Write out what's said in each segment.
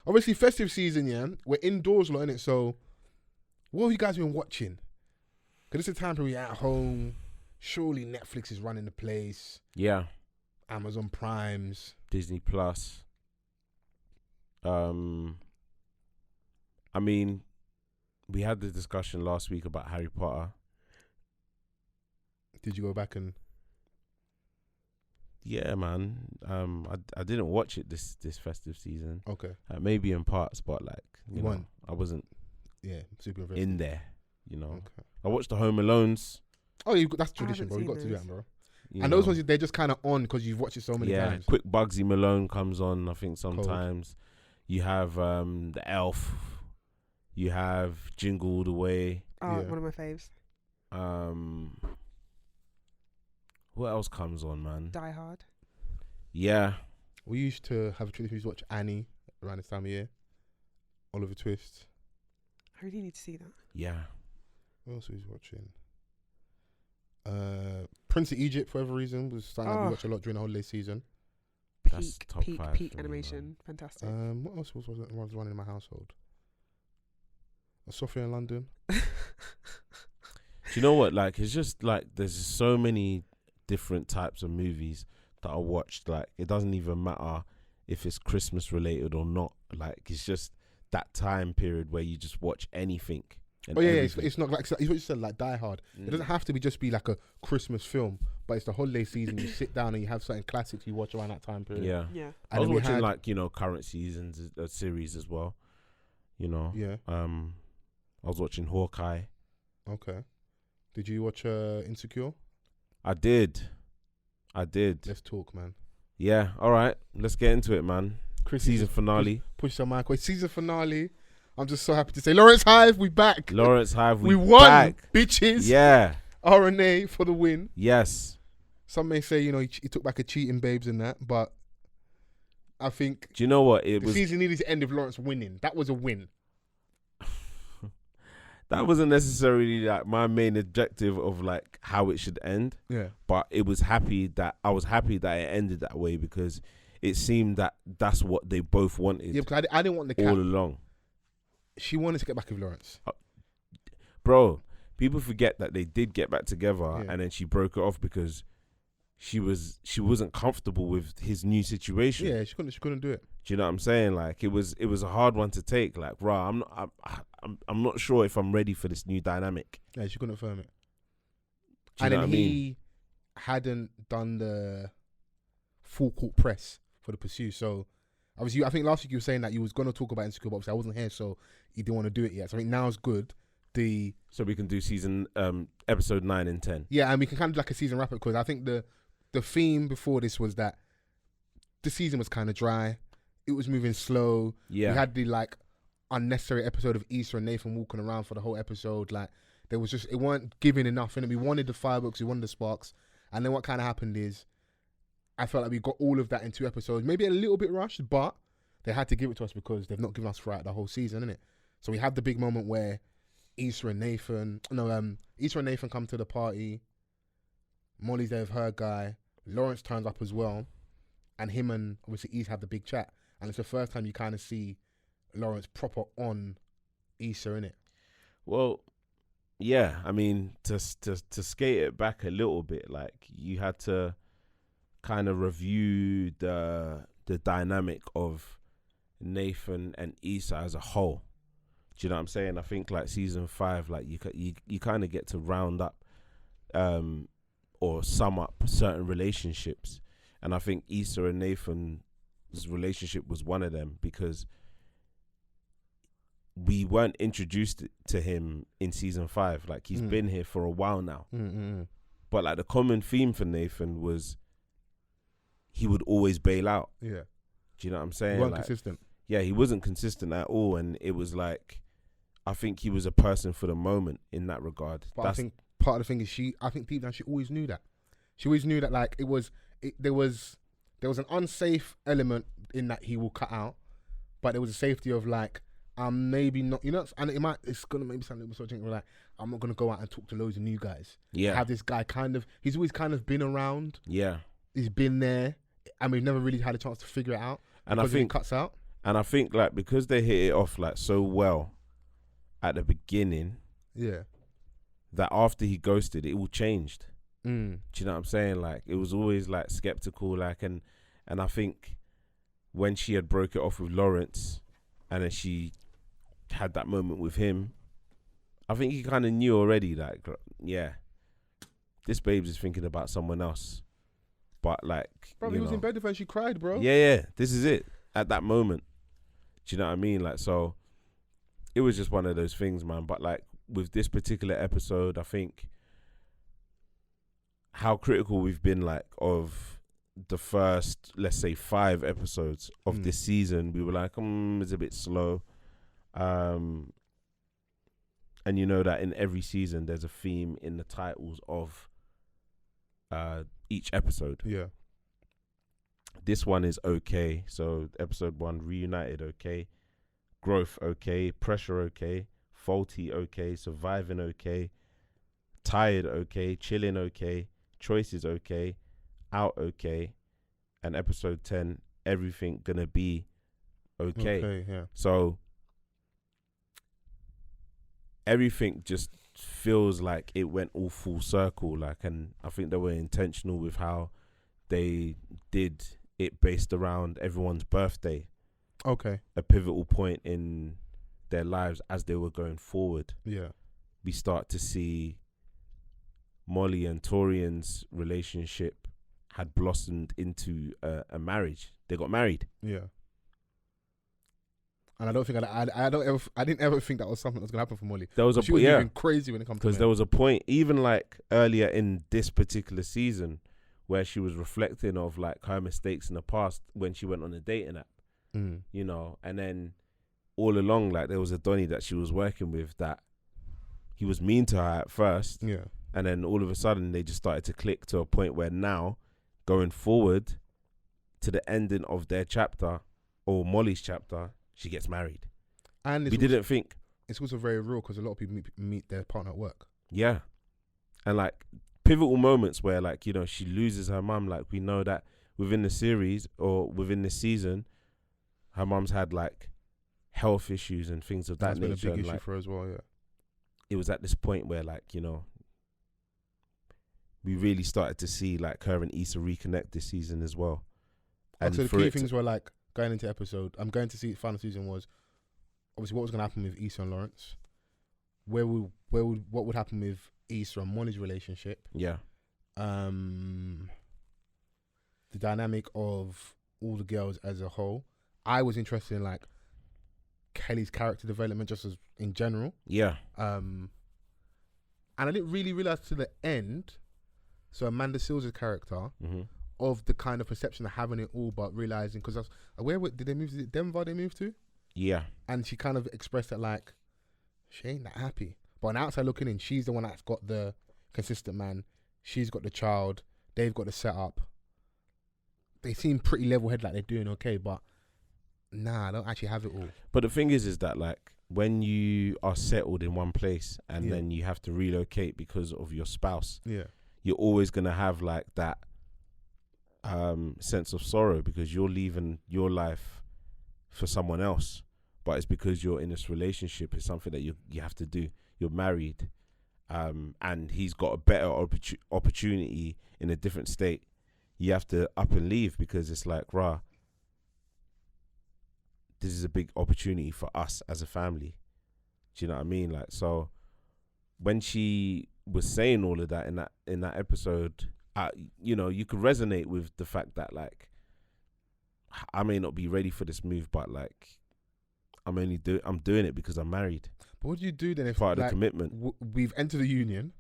Obviously, festive season, yeah. We're indoors a lot, innit? So, what have you guys been watching? Because it's a time where you're at home. Surely Netflix is running the place. Yeah. Amazon Primes. Disney Plus. I mean, we had the discussion last week about Harry Potter. Did you go back and... Yeah, man. I didn't watch it this festive season. Okay. Maybe in parts, but like, you know, I wasn't super invested in there, you know. Okay. I watched the Home Alones. Oh, that's tradition, bro. You got to do that, bro. And those ones, they're just kind of on because you've watched it so many times. Quick Bugsy Malone comes on, I think, sometimes. Cold. You have The Elf. You have Jingle All the Way. Oh, one of my faves. What else comes on, man? Die Hard. Yeah. We used to have a tradition to watch Annie around this time of year. Oliver Twist. I really need to see that. Yeah. What else was watching? Prince of Egypt, for whatever reason, was something that we watch a lot during the holiday season. Peak animation. Fantastic. What else was running in my household? Sophia in London. Do you know what? Like, it's just like there's so many different types of movies that I watched. Like, it doesn't even matter if it's Christmas related or not. Like, it's just that time period where you just watch anything. It's not like it's what you said, like Die Hard. It doesn't have to be like a Christmas film, but it's the holiday season. You sit down and you have certain classics you watch around that time period. Yeah. I was watching like, you know, current seasons, series as well. You know. Yeah. I was watching Hawkeye. Okay. Did you watch Insecure? I did. Let's talk, man. Yeah. All right. Let's get into it, man. Season finale. Push the mic away. Season finale. I'm just so happy to say, LawrenceHive, we back. LawrenceHive, we won, back. Bitches. Yeah. RNA for the win. Yes. Some may say, you know, he took back a cheating babes and that, but I think... Do you know what? The season needed to end with Lawrence winning. That was a win. That wasn't necessarily like my main objective of like how it should end. Yeah. But I was happy that it ended that way because it seemed that that's what they both wanted. Yeah, because I didn't want the cat. All along. She wanted to get back with Lawrence. Bro, people forget that they did get back together and then she broke it off because she wasn't comfortable with his new situation. Yeah, she couldn't do it. Do you know what I'm saying? Like it was a hard one to take. Like, I'm not sure if I'm ready for this new dynamic. Yeah, she couldn't affirm it. And then he hadn't done the full court press for the pursuit. So obviously, I think last week you were saying that you was gonna talk about Insecure, but obviously I wasn't here, so you didn't want to do it yet. So I think now is good. So we can do season episode 9 and 10. Yeah, and we can kind of do like a season wrap up because I think the theme before this was that the season was kind of dry. It was moving slow. Yeah. We had the like unnecessary episode of Issa and Nathan walking around for the whole episode. Like there was it weren't giving enough in it. We wanted the fireworks, we wanted the sparks. And then what kind of happened is I felt like we got all of that in 2 episodes. Maybe a little bit rushed, but they had to give it to us because they've not given us throughout the whole season, innit? So we have the big moment where Issa and Nathan come to the party. Molly's there with her guy. Lawrence turns up as well. And him and obviously Issa have the big chat. And it's the first time you kind of see Lawrence proper on Issa, innit? Well, yeah. I mean, to skate it back a little bit, like you had to kind of review the dynamic of Nathan and Issa as a whole. Do you know what I'm saying? I think like season 5, like you kind of get to round up or sum up certain relationships, and I think Issa and Nathan's relationship was one of them because we weren't introduced to him in season 5. Like he's been here for a while now, but like the common theme for Nathan was he would always bail out. Yeah. Do you know what I'm saying? He wasn't consistent. Yeah, he wasn't consistent at all, and it was like I think he was a person for the moment in that regard. But I think part of the thing is I think deep down she always knew that. She always knew that like there was an unsafe element in that he will cut out, but there was a safety of like maybe not, you know, and it's gonna maybe sound a little bit like I'm not gonna go out and talk to loads of new guys. Yeah, have this guy he's always kind of been around. Yeah, he's been there, and we've never really had a chance to figure it out. And I think it cuts out. And I think like because they hit it off like so well at the beginning, Yeah. that after he ghosted, it all changed. Mm. Do you know what I'm saying? Like it was always like skeptical, like and I think when she had broke it off with Lawrence, and then she had that moment with him, I think he kind of knew already, like, yeah, this babe's is thinking about someone else. But like, Bro, he was in bed with her and she cried, bro. Yeah, this is it at that moment. Do you know what I mean? Like, so it was just one of those things, man. But like with this particular episode, I think how critical we've been like of the first, let's say 5 episodes of this season, we were like, it's a bit slow. And you know that in every season there's a theme in the titles of each episode. Yeah. This one is okay. So episode 1, reunited, okay. Growth, okay. Pressure, okay. Faulty, okay. Surviving, okay. Tired, okay. Chilling, okay. Choices, okay. Out, okay. And episode 10, everything gonna be okay. Okay, yeah. So everything just feels like it went all full circle, like, and I think they were intentional with how they did it based around everyone's birthday. Okay. A pivotal point in their lives as they were going forward. Yeah. We start to see Molly and Torian's relationship had blossomed into a marriage. They got married. Yeah. And I don't think I didn't ever think that was something that was gonna happen for Molly. There was she was moving crazy when it comes to because there was a point, even like earlier in this particular season, where she was reflecting of like her mistakes in the past when she went on a dating app, you know, and then all along, like there was a Donnie that she was working with that he was mean to her at first, and then all of a sudden they just started to click to a point where now, going forward to the ending of their chapter or Molly's chapter, she gets married. And we didn't think. It's also very real because a lot of people meet their partner at work. Yeah. And like pivotal moments where like, you know, she loses her mum. Like we know that within the series or within the season, her mum's had like health issues and things of that nature. That's been a big issue for her as well, yeah. It was at this point where like, you know, we really started to see like her and Issa reconnect this season as well. And so the key things were like, going into episode, I'm going to see final season was obviously what was going to happen with Issa and Lawrence, what would happen with Issa and Molly's relationship, the dynamic of all the girls as a whole. I was interested in like Kelly's character development just as in general, and I didn't really realize to the end. So Amanda Seals' character. Of the kind of perception of having it all, but realizing, because where did they move? Is it Denver they moved to? Yeah. And she kind of expressed that like she ain't that happy. But on outside looking in, she's the one that's got the consistent man. She's got the child. They've got the setup. They seem pretty level-headed, like they're doing okay, but nah, I don't actually have it all. But the thing is that like when you are settled in one place and then you have to relocate because of your spouse, you're always gonna have like that sense of sorrow because you're leaving your life for someone else, but it's because you're in this relationship. It's something that you have to do. You're married, and he's got a better opportunity in a different state. You have to up and leave because it's like, this is a big opportunity for us as a family. Do you know what I mean? Like, so when she was saying all of that in that episode, you know, you could resonate with the fact that like I may not be ready for this move, but like I'm doing it because I'm married. But what do you do then if part of the commitment? We've entered the union.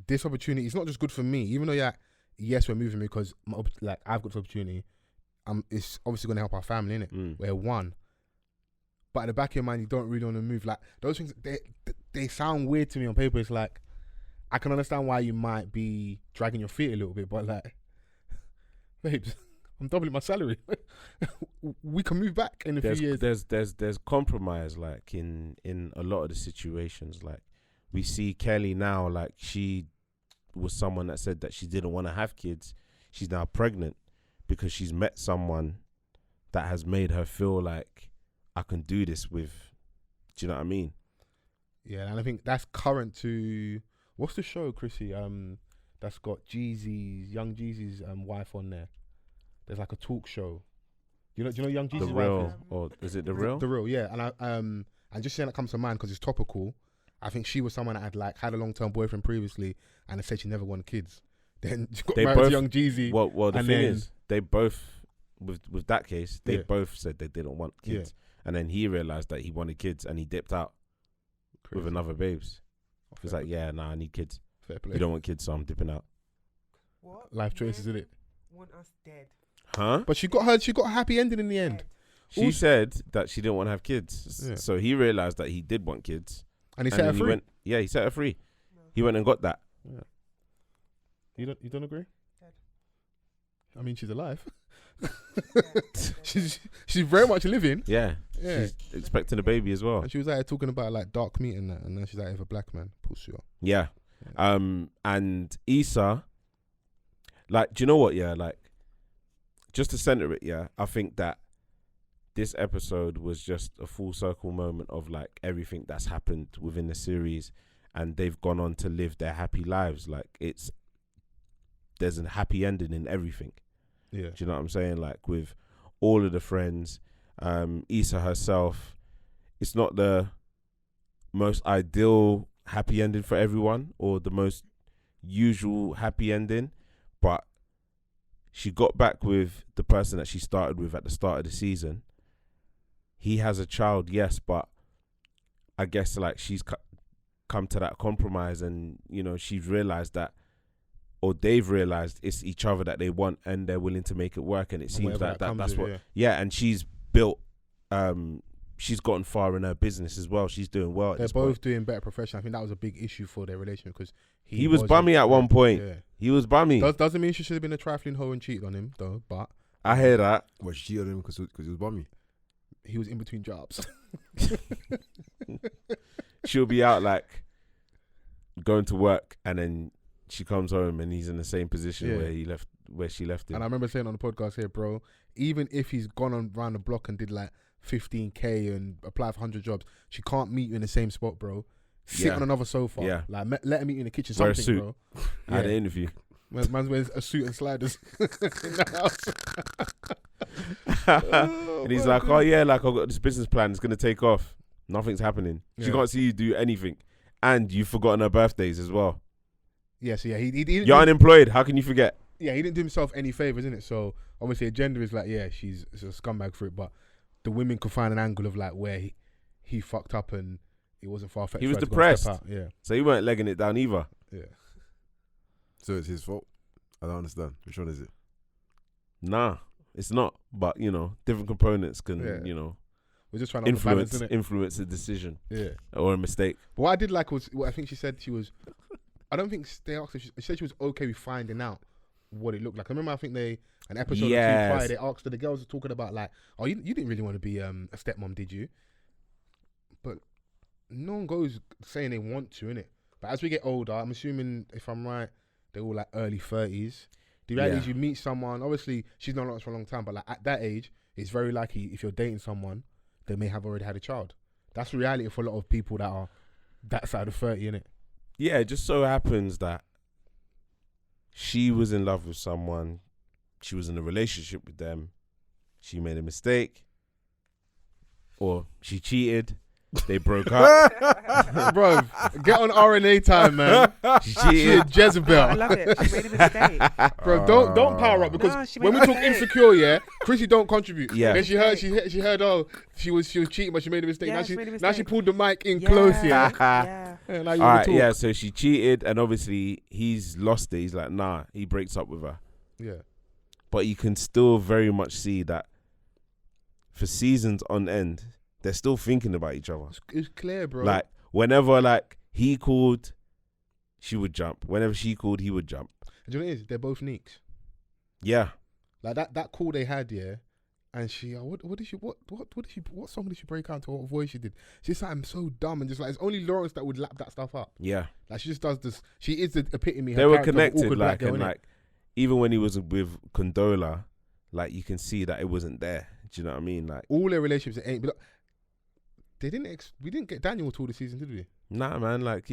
This opportunity is not just good for me, even though yes, we're moving because like I've got this opportunity. It's obviously going to help our family, innit? We're one. But at the back of your mind, you don't really want to move. Like those things, they sound weird to me on paper. It's like, I can understand why you might be dragging your feet a little bit, but like, babes, I'm doubling my salary. We can move back in a few years. There's compromise like in a lot of the situations. Like we see Kelly now, like she was someone that said that she didn't want to have kids. She's now pregnant because she's met someone that has made her feel like I can do this with. Do you know what I mean? Yeah, and I think that's current to what's the show, Chrissy? That's got Young Jeezy's wife on there. There's like a talk show. Do you know Young Jeezy's The wife Real, is? or is it The Real? The Real, yeah. And and just saying that comes to mind because it's topical. I think she was someone that had a long-term boyfriend previously, and they said she never wanted kids. Then she got married to Young Jeezy. Well, the thing is, they both with that case, they both said they didn't want kids, and then he realized that he wanted kids, and he dipped out with another babes. He's like, yeah, nah, I need kids. Fair play. You don't want kids, so I'm dipping out. What? Life choices, isn't it? Want us dead. Huh? But she got a happy ending in the end. She said that she didn't want to have kids, Yeah. so he realized that he did want kids, and he set her free. He set her free. No. He went and got that. Yeah. You don't agree? Dead. I mean, she's alive. she's very much living. Yeah. She's expecting a baby as well. And she was out talking about like dark meat and that, and now she's out with a black man. Pussy. Yeah. And Issa, like, do you know what? Yeah, like, just to center it. Yeah, I think that this episode was just a full circle moment of like everything that's happened within the series, and they've gone on to live their happy lives. Like, there's a happy ending in everything. Yeah. Do you know what I'm saying? Like, with all of the friends, Issa herself, it's not the most ideal happy ending for everyone or the most usual happy ending, but she got back with the person that she started with at the start of the season. He has a child, yes, but I guess like she's come to that compromise, and you know, she's realized that, or they've realized it's each other that they want, and they're willing to make it work. And it seems like that's what, and she's built, she's gotten far in her business as well. She's doing well. They're both doing better professionally. I think that was a big issue for their relationship because he was bummy at one point. Yeah. He was bummy. Doesn't mean she should have been a trifling hoe and cheated on him though. But I hear that. Well, she cheated on him because he was bummy. He was in between jobs. She'll be out like going to work, and then she comes home and he's in the same position where she left him. And I remember saying on the podcast here, bro, even if he's gone on around the block and did like 15K and applied for 100 jobs, she can't meet you in the same spot, bro. Sit on another sofa. Yeah. Like let her meet you in the kitchen. Wear something, a suit. Bro. I had an interview. Man's wears a suit and sliders in the house. And he's like, oh yeah, like I've got this business plan. It's going to take off. Nothing's happening. She can't see you do anything. And you've forgotten her birthdays as well. Yes, yeah. He You're unemployed. How can you forget? Yeah, he didn't do himself any favours, isn't it? So obviously agenda is like, yeah, she's a scumbag for it, but the women could find an angle of like where he fucked up and it wasn't far-fetched. He was depressed. Yeah. So he weren't legging it down either. Yeah. So it's his fault? I don't understand. Which one is it? Nah, it's not. But, you know, different components can, you know, we're just trying to influence a decision. Yeah. Or a mistake. But what I did like was, what I think she said she was, I don't think they asked her, she said she was okay with finding out what it looked like. I remember, I think an episode or two prior, they asked her, the girls were talking about like, oh, you didn't really want to be a stepmom, did you? But no one goes saying they want to, innit? But as we get older, I'm assuming, if I'm right, they're all like early 30s. The reality is you meet someone, obviously she's known us for a long time, but like at that age, it's very likely if you're dating someone, they may have already had a child. That's the reality for a lot of people that are that side of 30, innit? Yeah, it just so happens that she was in love with someone, she was in a relationship with them, she made a mistake, or she cheated, they broke up. Bro, get on RNA time, man. She cheated. Jezebel. I love it. She made a mistake. Bro, don't power up because when we talk insecure, yeah, Chrissy don't contribute. Yeah. Then she heard oh, she was cheating, but she made a mistake. Yeah, now she pulled the mic in close, yeah. Yeah. Now you All right, talk. yeah, so she cheated, and obviously he's lost it. He's like, nah, he breaks up with her. Yeah. But you can still very much see that for seasons on end, they're still thinking about each other. It's clear, bro. Like, whenever like he called, she would jump. Whenever she called, he would jump. And do you know what it is? They're both neeks. Yeah. Like that call they had, yeah. And she, what song did she break out to? What voice she did? She said, I'm so dumb, and just like it's only Lawrence that would lap that stuff up. Yeah. Like she just does this. She is the epitome. They were connected, like, and like even when he was with Condola, like you can see that it wasn't there. Do you know what I mean? Like, all their relationships ain't. But they didn't. We didn't get Daniel till the season, did we? nah, man. Like,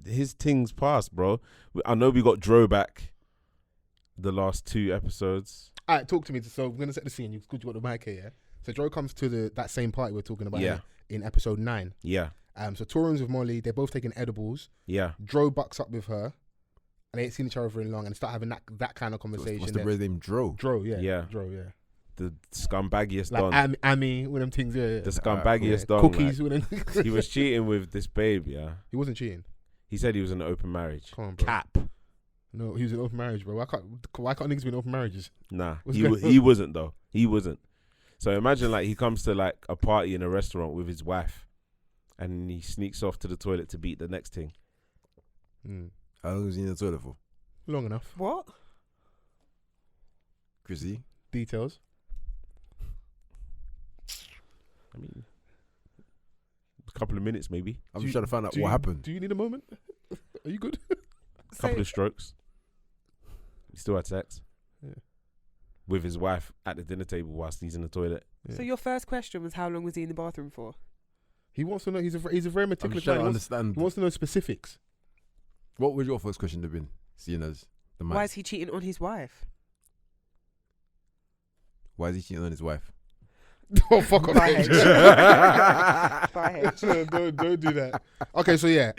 his things passed, bro. I know we got Dro back the last 2 episodes. All right, talk to me. So we're gonna set the scene. You got the mic here, yeah. So Joe comes to that same party we're talking about. Yeah. In episode 9. Yeah. So Torian's with Molly. They're both taking edibles. Yeah. Dro bucks up with her, and they ain't seen each other very long, and start having that kind of conversation. What's the brother's name? Dro. Dro, yeah. Yeah. Dro, yeah. The scumbaggiest Like don. Amy, with them things, yeah. The scumbaggiest don. Cookies Like, with them. he was cheating with this babe, yeah. He wasn't cheating. He said he was in an open marriage. Come on, bro. Cap. No, he was in open marriage, bro. Why can't niggas be in open marriages? Nah, What's he going on? he wasn't though. He wasn't. So imagine like he comes to like a party in a restaurant with his wife, and he sneaks off to the toilet to beat the next thing. How long was he in the toilet for? Long enough. What? Chrissy? Details. I mean, a couple of minutes maybe. I'm just trying to find out what happened. Do you need a moment? Are you good? A couple of strokes. He still had sex. Yeah. With his wife at the dinner table whilst he's in the toilet. Yeah. So your first question was how long was he in the bathroom for? He wants to know. He's a very I'm meticulous just trying guy. to He wants, understand. he wants to know specifics. What would your first question have been, seeing as the man? Why is he cheating on his wife? Why is he cheating on his wife? Oh, fuck off. Bye, H. Bye, H. don't do that. Okay, so yeah.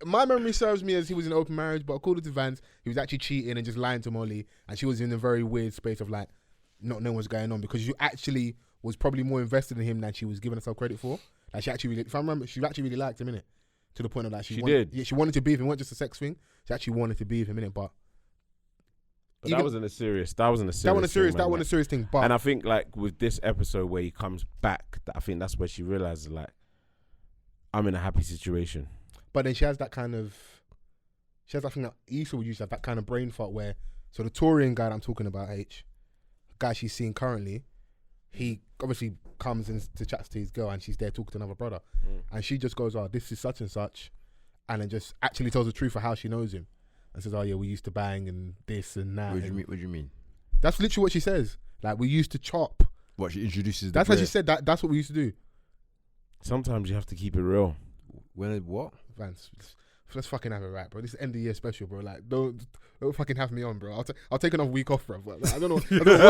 My memory serves me as he was in an open marriage, but according to Vans, he was actually cheating and just lying to Molly, and she was in a very weird space of like not knowing what's going on, because you actually was probably more invested in him than she was giving herself credit for. Like she actually really, if I remember, she actually really liked him, innit? To the point of that She did. Yeah, she wanted to be with him. It wasn't just a sex thing. She actually wanted to be with him, innit? But That wasn't a serious thing, man, that wasn't like. a serious thing. But And I think like with this episode where he comes back, I think that's where she realizes like, I'm in a happy situation. But then she has that thing that Issa would use, that kind of brain fart where, so the Torian guy that I'm talking about, H, the guy she's seeing currently, he obviously comes and to chats to his girl, and she's there talking to another brother. And she just goes, oh, this is such and such. And then just actually tells the truth of how she knows him. And says, oh yeah, we used to bang and this and that. What do you mean? That's literally what she says. Like, we used to chop. What, she introduces That's the how she said that. That's what we used to do. Sometimes you have to keep it real. What? Vance, let's fucking have it right, bro. This is end of year special, bro. Like, don't fucking have me on, bro. I'll take another week off, bro. Like, I don't know what's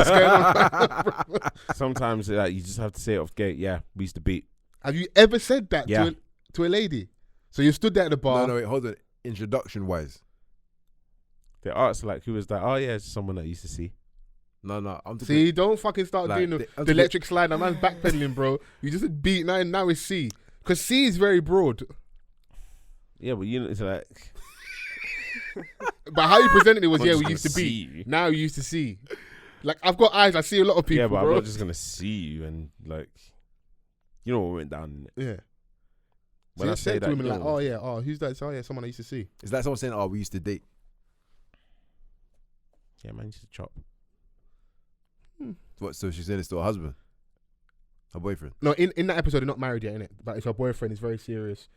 going on. Bro. Sometimes like, you just have to say it off gate. Yeah, we used to beat. Have you ever said that Yeah. to a lady? So you stood there at the bar. No, wait, hold on. Introduction wise. They asked like, who was that? Oh yeah, it's someone that I used to see. No, I'm talking. See, don't fucking start Like, doing I'm the electric slide. That man's backpedaling, bro. You just beat now it's C. Because C is very broad. Yeah, but you know, it's like. But how you presented it was, I'm yeah, just we gonna used to see beat. you. Now you used to see. Like, I've got eyes. I see a lot of people, Yeah, but bro. I'm not just gonna see you and like, you know what went down. Yeah. When So I you say said that, to women you like, know, oh yeah, oh who's that? So, oh yeah, someone I used to see. Is that someone saying, "Oh, we used to date"? yeah, man, you used to chop. What? So she's saying it's to her husband, her boyfriend. No, in that episode, they're not married yet, innit? But it's her boyfriend. Is very serious.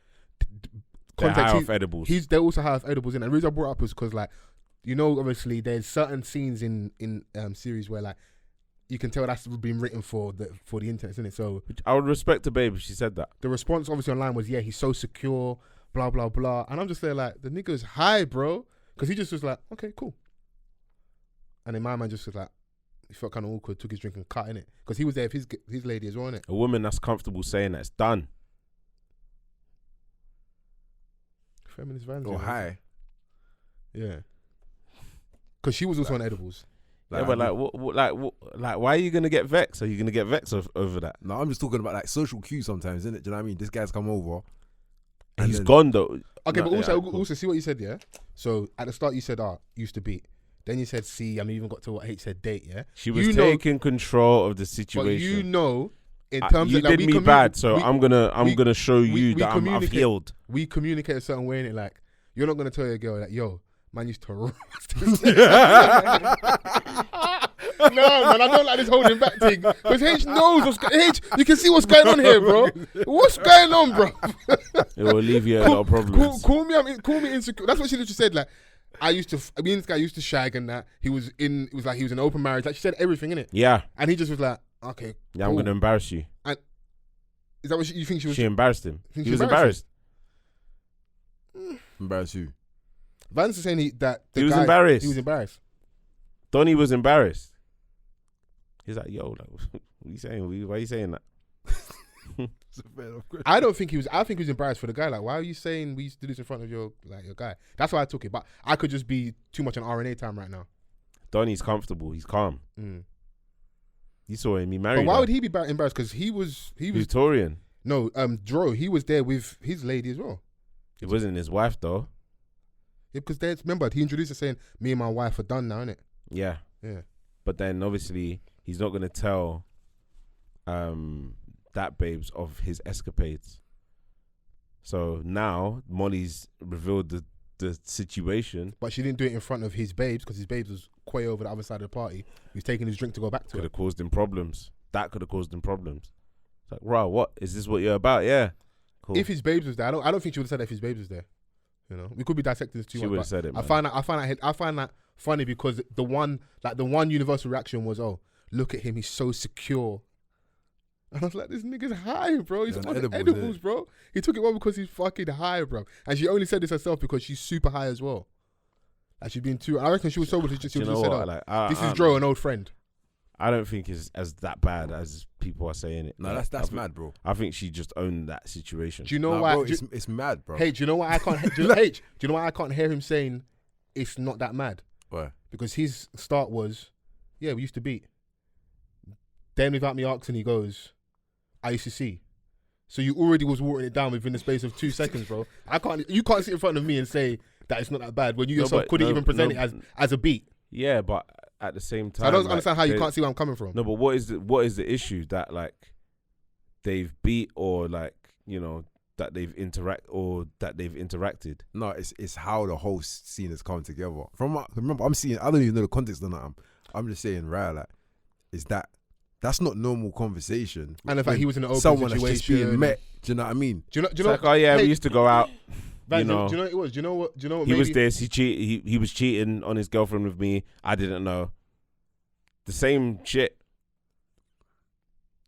They're high Context, off edibles. they also have edibles in. And the reason I brought it up is because, like, you know, obviously there's certain scenes in series where like you can tell that's been written for the internet, isn't it? So I would respect the babe if she said that. the response obviously online was, yeah, he's so secure, blah blah blah. And I'm just there like, the nigga's high, bro, because he just was like, okay, cool. And then my man just was like, he felt kind of awkward, took his drink and cut in it, because he was there with his lady as well, innit? A woman that's comfortable saying that it's done. Feminist Vans. Or high. Yeah. Because she was also on edibles. Yeah, but like, why are you gonna get vexed? Are you gonna get vexed over that? No, I'm just talking about like social cues sometimes, isn't it? Do you know what I mean? This guy's come over. And he's then- gone though. Okay, No, but also, yeah, cool. also see what you said, yeah? So at the start you said, used to beat. Then you said C, and you even got to what H said, date, yeah? She was You know- taking control of the But situation. you know, in terms you of like, did me bad, so I'm gonna show we you that I've communicate. healed. we communicate a certain way in it. Like, you're not gonna tell your girl that, yo, man used to roast. No, man, I don't like this holding back thing. Because H knows H. You can see what's going on here, bro. What's going on, bro? It will alleviate a lot of problems. Call me insecure. That's what she literally said. Like, this guy used to shag and that. He was in an open marriage. Like, she said everything in it. Yeah, And he just was like, Okay. Yeah, I'm cool. going to embarrass you. Is that what you think she was? She embarrassed him. Think He she was embarrassed embarrassed. Embarrass you. Vance is saying that the He was guy- embarrassed. He was embarrassed. Donnie was embarrassed. He's like, yo, like, what are you saying? Why are you saying that? I don't think he was. I think he was embarrassed for the guy. Like, why are you saying we used to do this in front of your guy? That's why I took it. But I could just be too much on RNA time right now. Donnie's comfortable. He's calm. Mm. You saw him. He married But why her. would he be embarrassed? Because he was Victorian. no Dro. He was there with his lady as well. It wasn't his wife though. Yeah, because remember he introduced it saying me and my wife are done now, innit? Yeah. Yeah. But then obviously he's not gonna tell that babes of his escapades. So now Molly's revealed the situation. But she didn't do it in front of his babes because his babes was way over the other side of the party. He was taking his drink to go back to Could her. have caused him problems. That could have caused him problems. It's like, rah, what? Is this what you're about? Yeah. Cool. If his babes was there, I don't think she would have said that if his babes was there. You know, we could be dissecting this too She much. would but have said it, I man. find that funny because the one universal reaction was, "Oh, look at him, he's so secure." And I was like, "This nigga's high, bro. He's Yeah, on edibles, edibles, bro. He took it well because he's fucking high, bro." And she only said this herself because she's super high as well. Like she's been too. I reckon she was sober. She Do you would know have said, what? "Oh, Like, this is Dro, an old friend." I don't think it's as that bad as people are saying it. No, Like, that's I think- mad, bro. I think she just owned that situation. Do you know Nah, why? bro, do, it's mad, bro. hey, do you know why I can't? do you know why I can't hear him saying it's not that mad? Why? Because his start was, "Yeah, we used to beat." Then without me asking, he goes, "I used to see." So you already was watering it down within the space of 2 seconds, bro. You can't sit in front of me and say that it's not that bad when you yourself couldn't even present it as a beat. Yeah, but at the same time, So I don't like, understand how you they- can't see where I'm coming from. No, but what is the issue that like they've beat or like that they've interacted? No, it's how the whole scene has come together. Remember, I'm seeing. I don't even know the context of that. I'm just saying, right? Like, is that's not normal conversation. And in fact, he was in an open someone situation. that's just being met. Do you know what I mean? Do you know? It's like, oh yeah, hey, we used to go out. Vans, you know, do you know what it was? Do you know what? he was this. He was cheating on his girlfriend with me. I didn't know. The same shit.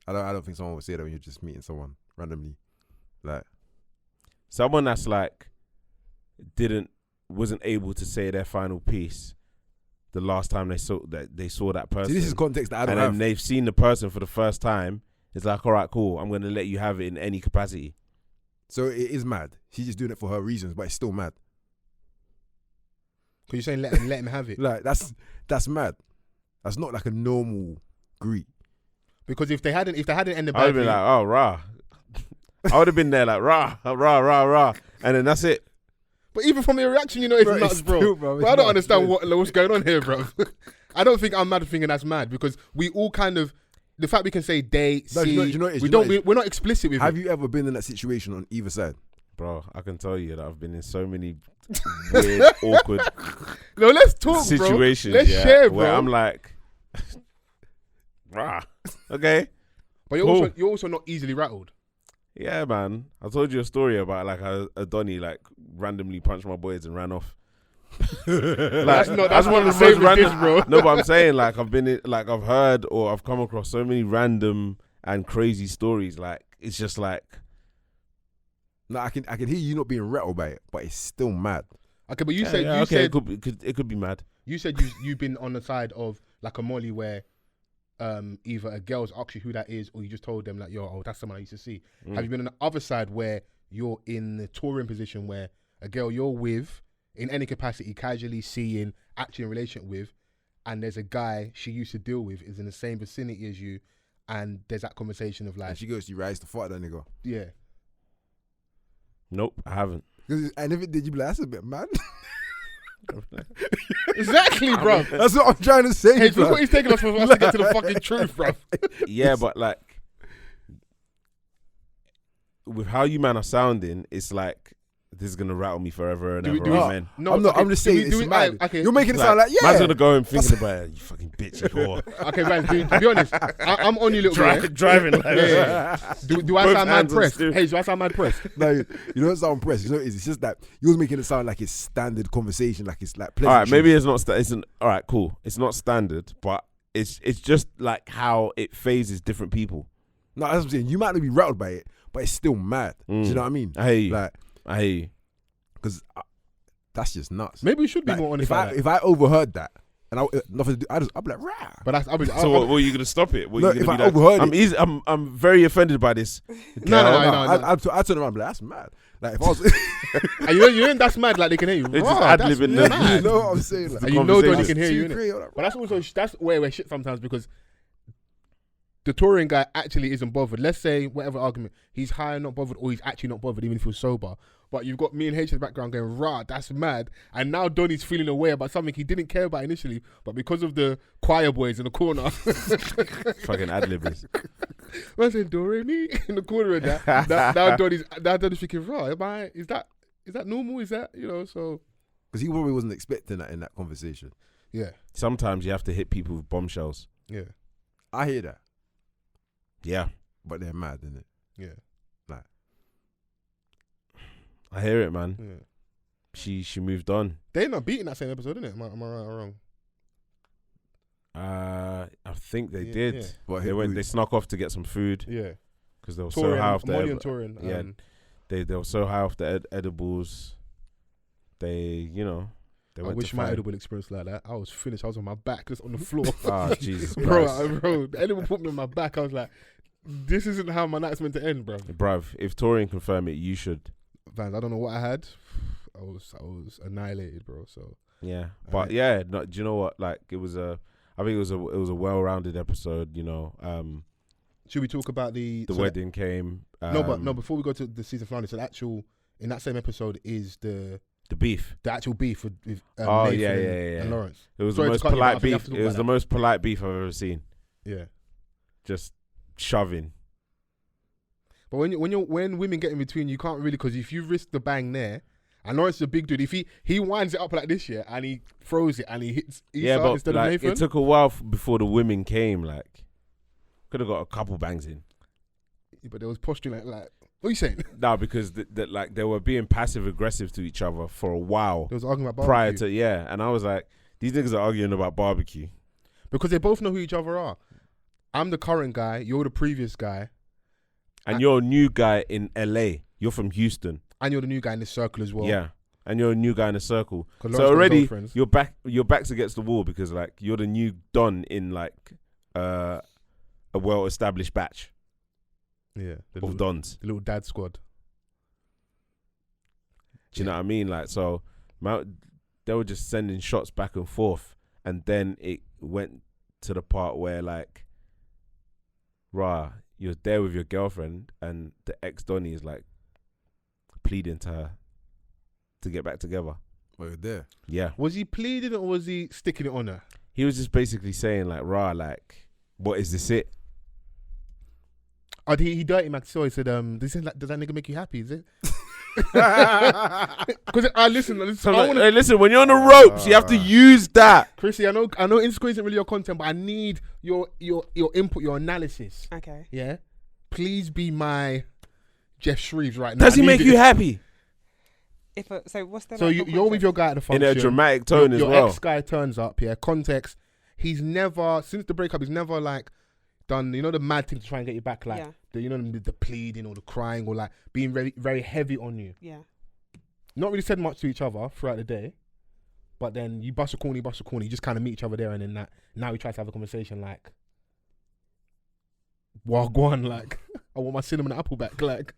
I don't think someone would say that when you're just meeting someone randomly. Like, Someone that's like wasn't able to say their final piece the last time they saw that person. see, this is context that I don't and have. then they've seen the person for the first time. It's like, all right, cool. I'm going to let you have it in any capacity. So it is mad. She's just doing it for her reasons, but it's still mad. Because you're saying let him have it. Like, that's mad. That's not like a normal greet. Because if they hadn't ended I would have been badly, like, oh, rah. I would have been there like, rah, rah, rah, rah. And then that's it. but even from your reaction, you know it's Bro, nuts, it's bro. still, bro, But it's I don't nuts, understand bro. what's going on here, bro. I don't think I'm mad thinking that's mad because we all kind of the fact we can say they No, see. you know what it is? We're not explicit with Have it. you ever been in that situation on either side? Bro, I can tell you that I've been in so many weird, awkward No, let's talk, situations. bro. Let's yeah, share, bro. where I'm like, rah. Okay. But you're Cool. also not easily rattled. Yeah, man. I told you a story about like how a Donny like randomly punched my boys and ran off. That's one not of the the most same as random, this, bro. No, but I'm saying like I've heard or I've come across so many random and crazy stories. Like it's just like, No, I can hear you not being rattled by it, but it's still mad. Okay, but you yeah, said yeah, you okay, said it could be mad. you said you've been on the side of like a molly where either a girl's asked you who that is or you just told them like, yo, oh, that's someone I used to see. Have you been on the other side where you're in the touring position where a girl you're with in any capacity, casually seeing, actually in relationship with, and there's a guy she used to deal with is in the same vicinity as you, and there's that conversation of like, And she goes, you rise to fight that nigga. yeah. Nope, I haven't. And if it did, you'd be like, that's a bit mad. Exactly, bro. That's what I'm trying to say. Hey, bro. look what he's taking us for us to get to the fucking truth, bro. Yeah, but like with how you man are sounding, it's like this is gonna rattle me forever and Do we- ever. do we- Amen. No, I'm not. okay, I'm just do saying we- do it's we- mad. okay. You're making it sound like, yeah. Man's gonna go and thinking about it. You fucking bitch, you whore. Okay, man, to be honest, I'm on you, little bit. Driving like Yeah. Do I Both sound mad hands on pressed? steering. Hey, do I sound mad pressed? No, you don't sound impressed. You know what it is? It's just that you're making it sound like it's standard conversation, like it's like All right, pleasantries. maybe it's not. All right, cool. It's not standard, but it's just like how it phases different people. No, that's what I'm saying. You might not be rattled by it, but it's still mad. Do you know what I mean? I hear you. Like, I hear you. because that's just nuts. Maybe we should be Like, more honest. if I overheard that and nothing to do, I'd be like, rah. But that's, So what are you gonna stop it? What No, are you if gonna I be like, overheard I'm very offended by this. No. I turn around and be like, that's mad. Like, if I was, And you know that's mad. Like they can hear you. They just Raw, ad-libbing that's the- mad. you know what I'm saying? Like, And you know Donny conversation. can hear you, too innit? crazy, like, But that's also that's where shit sometimes because the touring guy actually isn't bothered. Let's say whatever argument he's high and not bothered, or he's actually not bothered even if he's sober. But you've got me and H in the background going, rah, that's mad. And now Donny's feeling a way about something he didn't care about initially, but because of the choir boys in the corner, Fucking ad-libbers. I said do re mi in the corner of that. Now Donny's thinking, rah, is that normal? Is that so? because he probably wasn't expecting that in that conversation. Yeah, Sometimes you have to hit people with bombshells. yeah, I hear that, Yeah, but they're mad, isn't it? yeah, I hear it, man. yeah. She moved on. They not beating that same episode, innit? Am I right or wrong? I think they Yeah, did. yeah. But They snuck off to get some food Yeah, because they were so touring, high off Molly the and touring. yeah. They were so high off the edibles. They I went wish to my find. edible experience like that. I was finished. I was on my back, just on the floor. Ah, Jesus bro, Christ. bro, the edible put me on my back. I was like, this isn't how my night's meant to end, bro. Bruv, if Torian confirm it, you should. Vans, I don't know what I had. I was annihilated, bro. So Yeah, but yeah, no, do you know what? Like, I think it was a well-rounded episode. should we talk about the Wedding came. No, before we go to the season finale, so the actual in that same episode is the beef. actual beef with Oh, Nathan yeah, and Lawrence. It was Sorry the to most cut you, but I polite think we have beef. to talk It was about the that. most polite beef I've ever seen. Yeah, Just shoving. but when women get in between, you can't really, because if you risk the bang there. And Lawrence is a big dude. If he winds it up like this year and he throws it and he hits Issa But instead like, of Nathan. it took a while before the women came. Like, could have got a couple bangs in. But there was posturing like what are you saying? No, because like they were being passive aggressive to each other for a while There was arguing about prior barbecue. to and I was like, these niggas are arguing about barbecue. Because they both know who each other are. I'm the current guy. You're the previous guy. And you're a new guy in LA. You're from Houston. And you're the new guy in this circle as well. Yeah. And you're a new guy in a circle. 'Cause So Lawrence got his already old friends. your back's against the wall because like you're the new Don in like a well-established batch Yeah. The of Dons. little dad squad. Do you know what I mean? Like, so they were just sending shots back and forth, and then it went to the part where like, rah, you're there with your girlfriend, and the ex Donnie is like pleading to her to get back together. Oh, you're there. Yeah, Was he pleading or was he sticking it on her? he was just basically saying like, rah, like, what is this it? Oh, he dirty Max. So he said, does that nigga make you happy? Is it? Because I listen. So I like, wanna, hey, listen, when you're on the ropes, you have to use that. Chrissy, I know Insecure isn't really your content, but I need your input, your analysis. Okay. Yeah, please be my Jeff Shreves right now. Does I he need make it. you happy? So what's the So you're with your guy at the In function. a dramatic tone as your well. ex guy turns up. Yeah, context. He's never since the breakup. He's never like done the mad thing to try and get you back, like the pleading or the crying or like being very very heavy on you. Yeah. Not really said much to each other throughout the day, but then you bust a corner, you just kind of meet each other there, and then now we try to have a conversation like, wagwan, like I want my cinnamon apple back, like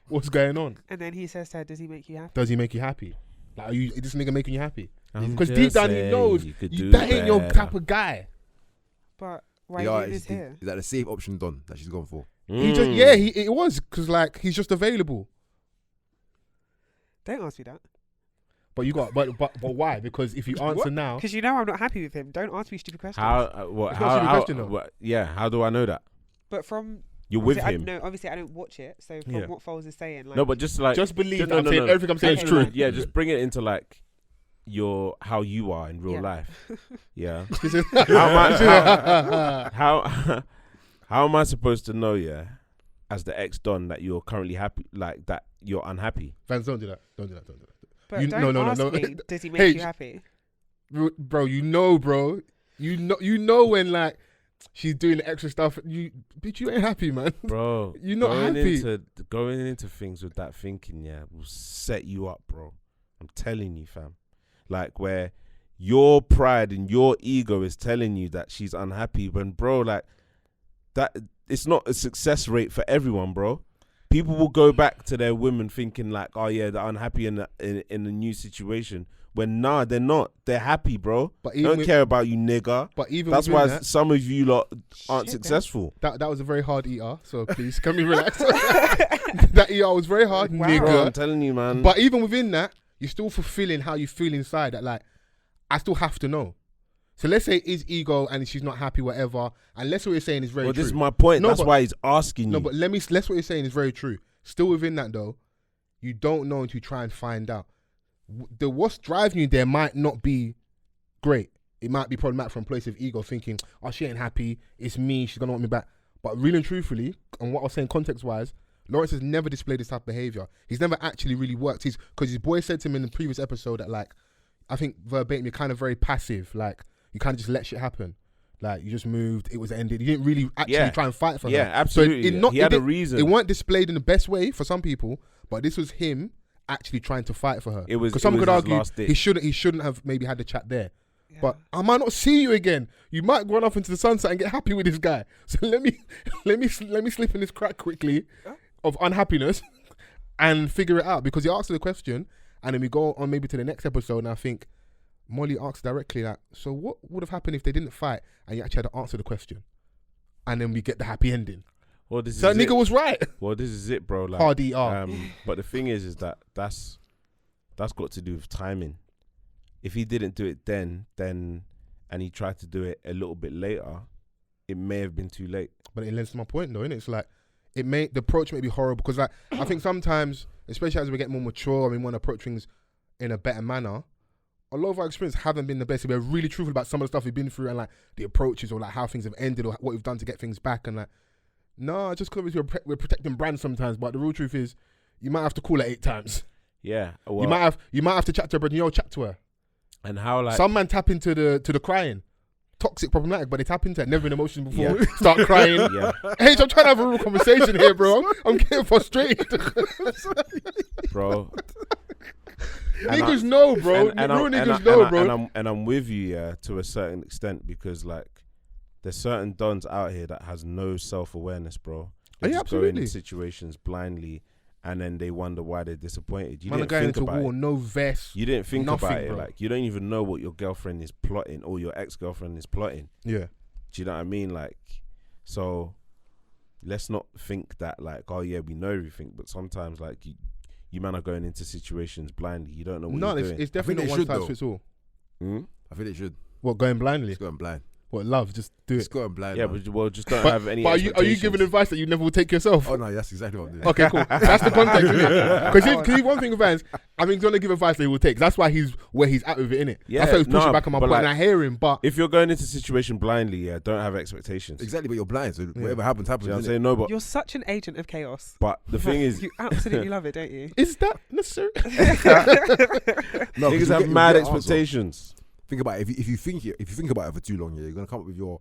what's going on? And then he says to her, does he make you happy? Does he make you happy? Like, are you this nigga making you happy? I'm Because just deep down he saying knows you could you, do that ain't your better. type of guy. But why Yeah, are you is here? that the safe option done that she's gone for? He just it was because like he's just available. Don't ask me that. But you got but why? Because if you answer What? now, Because you know I'm not happy with him. Don't ask me stupid questions. How? It's not a stupid question, though. Yeah. How do I know that? But from You're with obviously, him. No, obviously I don't watch it. So from Yeah. what Foles is saying, like No, but just like just believe no, that I'm no, saying no. everything I'm saying is true. Yeah, just bring it into like how you are in real Yeah. life. Yeah. How How am I supposed to know? Yeah, as the ex Don that you're currently happy, like that you're unhappy. Vans, don't do that. Don't do that. But You- don't no, ask no. me, does he make Hey, you happy? Bro, bro. You know when like she's doing the extra stuff. Bitch, you ain't happy, man. Bro, You're not happy. Going into things with that thinking, will set you up, bro. I'm telling you, fam. Like where your pride and your ego is telling you that she's unhappy, when, bro, like that, it's not a success rate for everyone, bro. People will go back to their women thinking like, oh yeah, they're unhappy in a new situation. When nah, they're not. They're happy, bro. But they don't care about you, nigga. But even that's why some of you lot aren't successful. That was a very hard ER. So please, can we relax? That ER was very hard, nigga. Bro, I'm telling you, man. But even within that, you're still fulfilling how you feel inside. That like, I still have to know. So let's say it is ego and she's not happy, whatever. And let's what you're saying is very true. Well, this is my point. That's why he's asking you. No, but let's what you're saying is very true. Still within that though, you don't know until you try and find out. What's driving you there might not be great. It might be problematic from a place of ego, thinking, oh, she ain't happy. It's me. She's going to want me back. But really and truthfully, and what I was saying context-wise, Lawrence has never displayed this type of behavior. He's never actually really worked. Because his boy said to him in the previous episode that, like, I think verbatim, you're kind of very passive. Like, you kind of just let shit happen. Like, you just moved, it was ended. You didn't really actually try and fight for her. Yeah, absolutely. So he had a reason. It weren't displayed in the best way for some people, but this was him actually trying to fight for her. It was because some could argue he shouldn't have maybe had the chat there. Yeah. But I might not see you again. You might run off into the sunset and get happy with this guy. So let me slip in this crack quickly of unhappiness and figure it out, because he asked her the question and then we go on maybe to the next episode and I think Molly asked directly that, so what would have happened if they didn't fight and you actually had to answer the question, and then we get the happy ending. Well, this so is that nigga was right. Well, this is it, bro. Like, hard ER. But the thing is that that's got to do with timing. If he didn't do it then, and he tried to do it a little bit later, it may have been too late. But it lends to my point, though, innit? It's like the approach may be horrible, because like I think sometimes, especially as we get more mature and we want to approach things in a better manner, a lot of our experience haven't been the best. We're really truthful about some of the stuff we've been through and like the approaches or like how things have ended or what we've done to get things back, and like, no, just because we're protecting brands sometimes, but the real truth is, you might have to call her 8 times. Yeah, well, you might have to chat to her, but chat to her. And how like some man tap into the crying, toxic, problematic, but they tap into it. Never been emotional before. Yeah. Start crying. Yeah. Hey, I'm trying to have a real conversation here, bro. I'm getting frustrated, bro. Niggas know, bro. Niggas know, bro. And I'm with you, to a certain extent, because like, there's certain dons out here that has no self-awareness, bro. They just go into situations blindly, and then they wonder why they're disappointed. You didn't think about it. No vest. You didn't think about it. Bro. Like, you don't even know what your girlfriend is plotting or your ex-girlfriend is plotting. Yeah. Do you know what I mean? Like, so let's not think that like, oh yeah, we know everything. But sometimes like you man are going into situations blindly. You don't know what you're doing. No, it's definitely not one size fits all. I think it should. What, going blindly? It's going blind. What, love? Just do it. Just go and blind. Yeah, but just don't have any. But are you giving advice that you never will take yourself? Oh no, that's exactly what I'm doing. Okay, cool. That's the context, innit? Because one thing with Vans, I think he's gonna give advice that he will take. That's why he's where he's at with it, innit? Yeah, that's why he's pushing back on my point, and I hear him. But if you're going into a situation blindly, don't have expectations. Exactly, but you're blind, so whatever happens. You know what I'm saying? No, but you're such an agent of chaos. But the thing is, you absolutely love it, don't you? Is that necessary? No, niggas have mad expectations. Think about it. If you think about it for too long, you're gonna come up with your.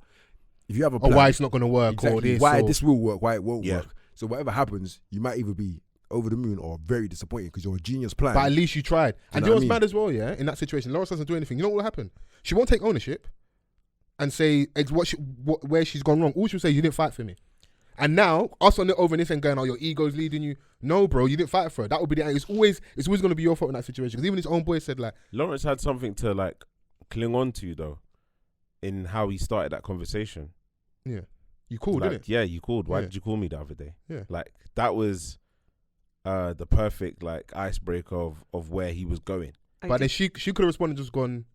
If you have a plan, why it's not going to work, exactly, or this, why this will work, why it won't work. So whatever happens, you might either be over the moon or very disappointed because you're a genius plan. But at least you tried. And you know what's mad as well, yeah? In that situation, Lawrence doesn't do anything. You know what will happen? She won't take ownership and say where she's gone wrong. All she'll say, you didn't fight for me. And now, us on the over this and going, oh, your ego's leading you. No, bro, you didn't fight for her. That would be it's always going to be your fault in that situation. Because even his own boy said, like, Lawrence had something to like cling on to though, in how he started that conversation. Yeah. You called, like, didn't it? Yeah, you called. Why did you call me the other day? Yeah. Like, that was the perfect like icebreaker of where he was going. But then she could have responded, just gone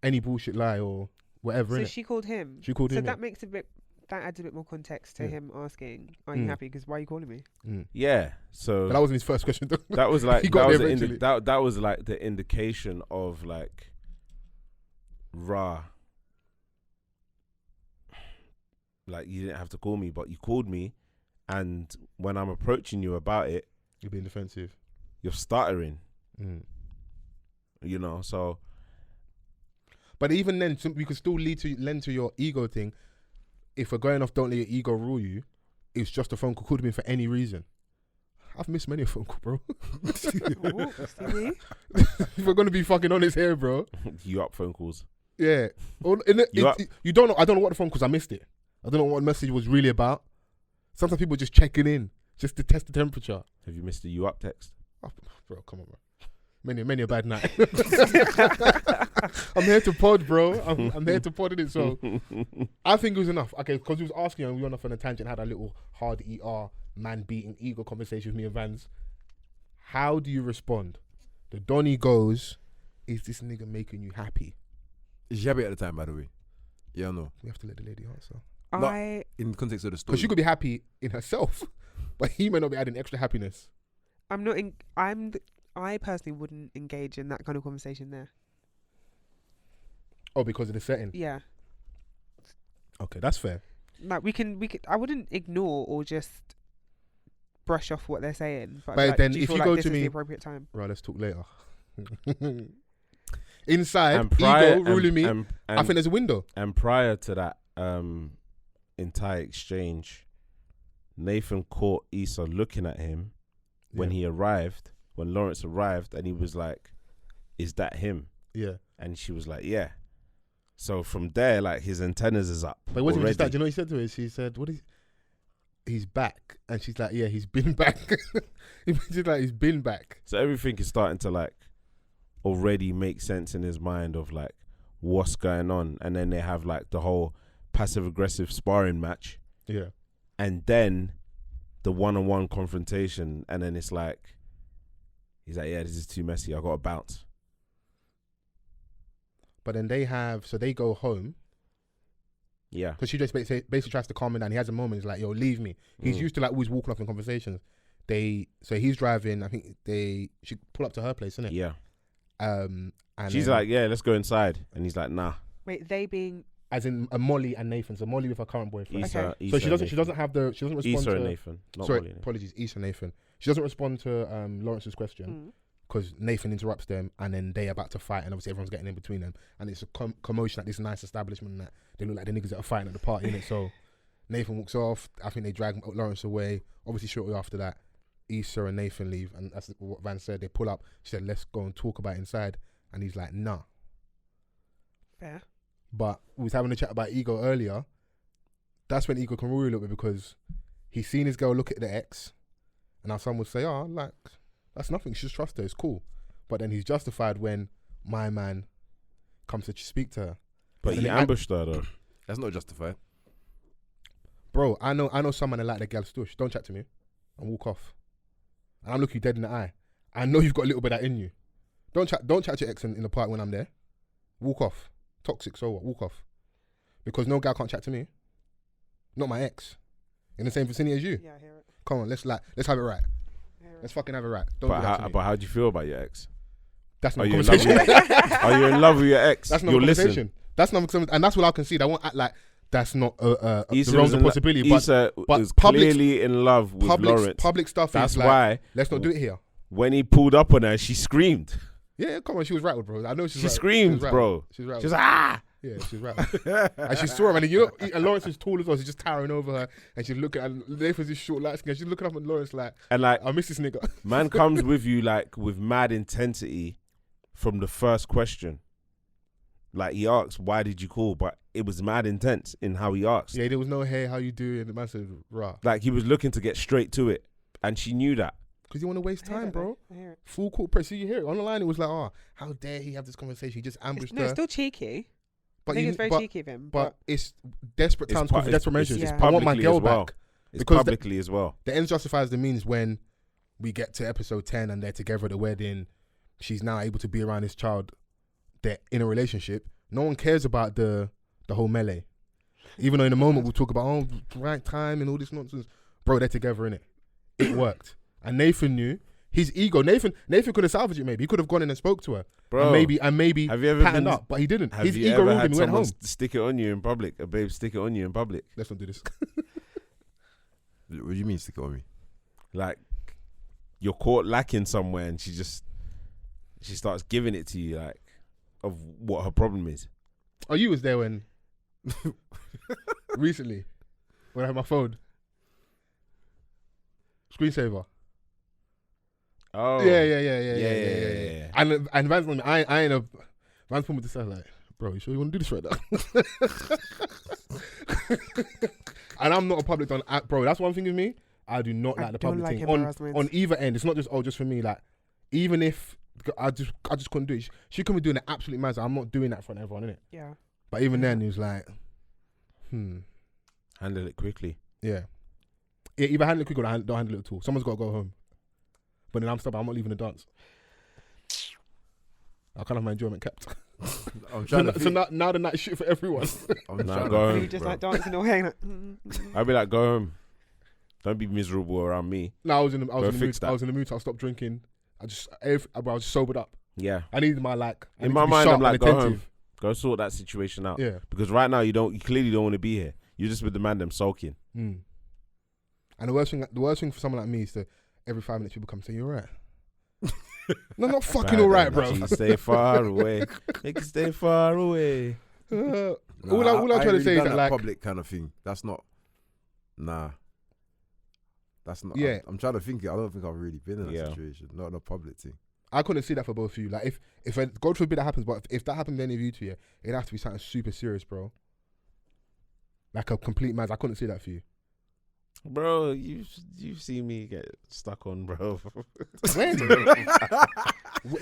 any bullshit lie or whatever. So innit? She called him. She called him. So that makes that adds a bit more context to him asking, "Are you happy? Because why are you calling me?" Yeah. So but that wasn't his first question. Though. That was like that was like the indication of like, rah. Like, you didn't have to call me, but you called me, and when I'm approaching you about it, you're being defensive. You're stuttering. You know, so. But even then, we could still lend to your ego thing. If we're going off, don't let your ego rule you. It's just a phone call. Could have been for any reason. I've missed many a phone call, bro. If we're gonna be fucking honest here, bro. You up phone calls? Yeah. You don't know. I don't know what the phone calls. I missed it. I don't know what the message was really about. Sometimes people just checking in just to test the temperature. Have you missed the you up text? Oh, bro, come on, bro. Many a bad night. I'm here to pod, bro. I'm here to pod in it. So I think it was enough. Okay, because he was asking, and we went off on a tangent, had a little hard ER man beating ego conversation with me and Vans. How do you respond? The Donny goes, is this nigga making you happy? Is she happy at the time, by the way? Yeah or no? We have to let the lady answer. In the context of the story. Because she could be happy in herself, but he may not be adding extra happiness. I personally wouldn't engage in that kind of conversation there. Oh, because of the setting? Yeah. Okay, that's fair. Like we can. I wouldn't ignore or just brush off what they're saying. But But like, then do you if feel you like go this to is me- the appropriate time. Right, let's talk later. Inside, And prior, ego ruling me. and I think there's a window. And prior to that entire exchange, Nathan caught Issa looking at him when he arrived, when Lawrence arrived, and he was like, "Is that him?" Yeah. And she was like, "Yeah." So from there, like, his antennas is up. But it wasn't just that. already. Do you know what he said to her? She said, "What is? He's back," and she's like, "Yeah, he's been back." She's like, "He's been back." So everything is starting to like already make sense in his mind of like what's going on, and then they have like the whole passive aggressive sparring match, Yeah. and then the one-on-one confrontation, and then it's like he's like, "Yeah, this is too messy. I got to bounce." But then they go home Yeah, because she just basically tries to calm him down. He has a moment. He's like, "Yo, leave me." He's used to like always walking off in conversations. So he's driving. I think she pull up to her place, innit? yeah. And She's then, like, "Yeah, let's go inside," and he's like, "Nah." Wait, they being as in Molly and Nathan. So Molly with her current boyfriend. Issa, Okay. So she doesn't respond Issa to and Nathan. Not sorry, Molly, apologies, Issa and Nathan. She doesn't respond to Lawrence's question because Nathan interrupts them, and then they're about to fight, and obviously everyone's getting in between them, and it's a commotion at this nice establishment that they look like the niggas that are fighting at the party, innit? So Nathan walks off. I think they drag Lawrence away. Obviously, shortly after that, Issa and Nathan leave, and that's what Van said. They pull up. She said, "Let's go and talk about it inside," and he's like, "Nah." fair. But we was having a chat about ego earlier. That's when ego can rule you a little bit because he's seen his girl look at the ex, and now someone would say, "Oh, like that's nothing. She just trust her. It's cool." But then he's justified when my man comes to speak to her. but And he then ambushed her though. That's not justified. Bro, I know someone that like the girl stush. Don't chat to me and walk off. And I'm looking you dead in the eye. I know you've got a little bit of that in you. Don't chat to your ex in the park when I'm there. Walk off. Toxic, so what? Walk off. Because no guy can't chat to me. Not my ex. In the same vicinity as you. Yeah, I hear it. Come on, let's have it right. Let's fucking have it right. Don't do that to me. But how do you feel about your ex? That's not Are a you in conversation. love Are you in love with your ex? That's not You'll a listen. conversation. That's not, and that's what I'll concede. I won't act like that's not the Issa realms was of in possibility. Issa but was public- clearly in love with Lawrence. Public stuff That's is like, why let's not do it here. when he pulled up on her, she screamed. Yeah, come on, she was rattled, bro. I know She rattled. screamed, rattled. bro. She's rattled. She was like, ah. Yeah, she's rattled. And she saw him, and you know, and Lawrence is tall as well. She's just towering over her, and she's looking. And Nathan's this short, light skin. She's looking up at Lawrence like, And like, I miss this nigga. man comes with you like with mad intensity from the first question. Like he asks, "Why did you call?" But it was mad intense in how he asked. Yeah, there was no, "Hey, how you doing?" The man said, "Rah," Like he was looking to get straight to it, and she knew that. because you want to waste I hear time, it, bro. I hear it. Full court press. You hear it on the line. It was like, "Oh, how dare he have this conversation?" He just ambushed No, her. it's still cheeky. I But think you- it's very but- cheeky of him. But it's desperate It's times pu- call for it's- desperate measures. it's I want my publicly girl as well. back. It's Because publicly as well. The ends justifies the means when we get to episode 10 and they're together at the wedding. She's now able to be around this child. They're in a relationship. No one cares about the whole melee. Even though in a moment we'll talk about, right time and all this nonsense. Bro, they're together, innit? It worked. And Nathan knew. His ego. Nathan could have salvaged it maybe. He could have gone in and spoke to her. Bro, And maybe have you ever patterned been- up. But he didn't. have His you ego ever ruled had him. He went someone home. stick it on you in public? A babe stick it on you in public? Let's not do this. What do you mean stick it on me? Like you're caught lacking somewhere, and she starts giving it to you, like of what her problem is. Oh, you was there when recently when I had my phone screensaver. Oh. Yeah. And Vans, I ain't a Vans put me to side like, bro, you sure you want to do this right now? And I'm not a public don, bro. That's one thing with me. I do not like the public thing on either end. It's not just for me. Like, even if I just couldn't do it. She could be doing it absolutely mad. So I'm not doing that in front of everyone, innit? Yeah. But even then, he was like, handle it quickly. Yeah, either handle it quick or don't handle it at all. Someone's got to go home. But then I'm not leaving the dance. I can't have my enjoyment kept. I'm trying so now the night shit for everyone. I'm Nah, trying go to home. You just bro. like dancing away. Like, I'd be like, go home. Don't be miserable around me. No, I was in the fix mood. I was in the mood. So I stopped drinking. I was sobered up. Yeah. I needed my In my mind, I'm like, go home. attentive. Go sort that situation out. Yeah. Because right now you clearly don't want to be here. You're just with the man them sulking. And the worst thing for someone like me is that every 5 minutes people come and say, "You're right." No, not fucking all right, bro. Stay far away. Make it stay far away. All I try to say is that, like, public kind of thing. That's not. Nah. That's not. Yeah. I'm trying to think. I don't think I've really been in that Yeah. situation. Not in a public thing. I couldn't see that for both of you. Like, if God forbid that happens, but if that happened to any of you two, yeah, it'd have to be something super serious, bro. Like a complete mad. I couldn't see that for you. Bro, you've seen me get stuck on, bro. When?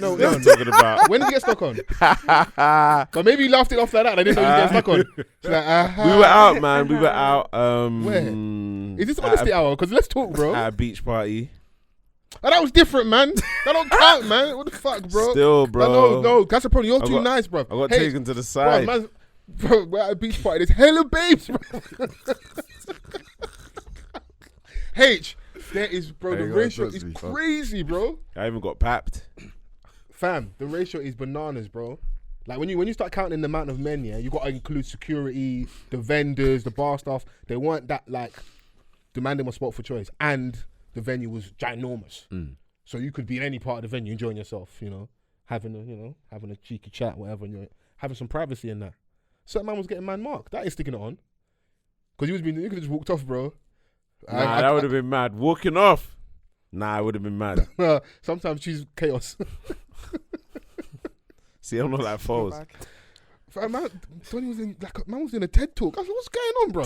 No, What I'm talking about. when did you get stuck on? But maybe you laughed it off like that. I didn't know you get stuck on. It's like, We were out, man. We were out. Where? Is this honesty hour? Because let's talk, bro. At a beach party. Oh, that was different, man. That don't count, man. What the fuck, bro? Still, bro. No, that's the problem. You're too nice, bro. I got Hey, taken to the side. bro, we're at a beach party. There's hella babes, bro. H, there is, bro. Hey, The you ratio gotta is trust me, fam. crazy, bro. I even got papped. Fam, the ratio is bananas, bro. Like when you start counting the amount of men, yeah, you got to include security, the vendors, the bar staff. They weren't that like demanding a spot for choice, and the venue was ginormous. So you could be in any part of the venue enjoying yourself, having a cheeky chat, whatever, and you're having some privacy in that. Certain man was getting man marked. That is sticking it on. Because you could have just walked off, bro. Nah, that would have been mad. Walking off. Nah, I would have been mad. Sometimes choose chaos. See, I'm not like Fols. Man was in a TED talk. I said, what's going on, bro?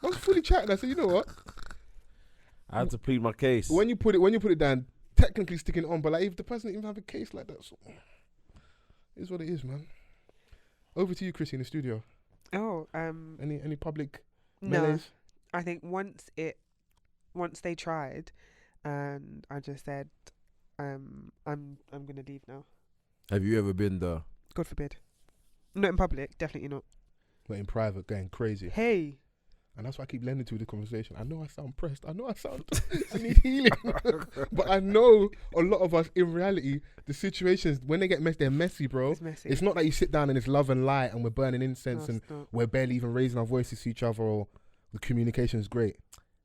I was fully chatting. I said, you know what? I had to plead my case. When you put it down, technically sticking it on, but like if the person didn't even have a case like that, so it is what it is, man. Over to you, Chrissy, in the studio. Oh, Any public no. melees? I think once they tried, and I just said, I'm gonna leave now. Have you ever been the? God forbid. Not in public, definitely not. But in private, going crazy. Hey. And that's why I keep lending to the conversation. I know I sound pressed. I know I need healing. But I know a lot of us, in reality, the situations, when they get messy, they're messy, bro. It's messy. It's not like you sit down and it's love and light and we're burning incense No, and it's not. we're barely even raising our voices to each other, or the communication is great.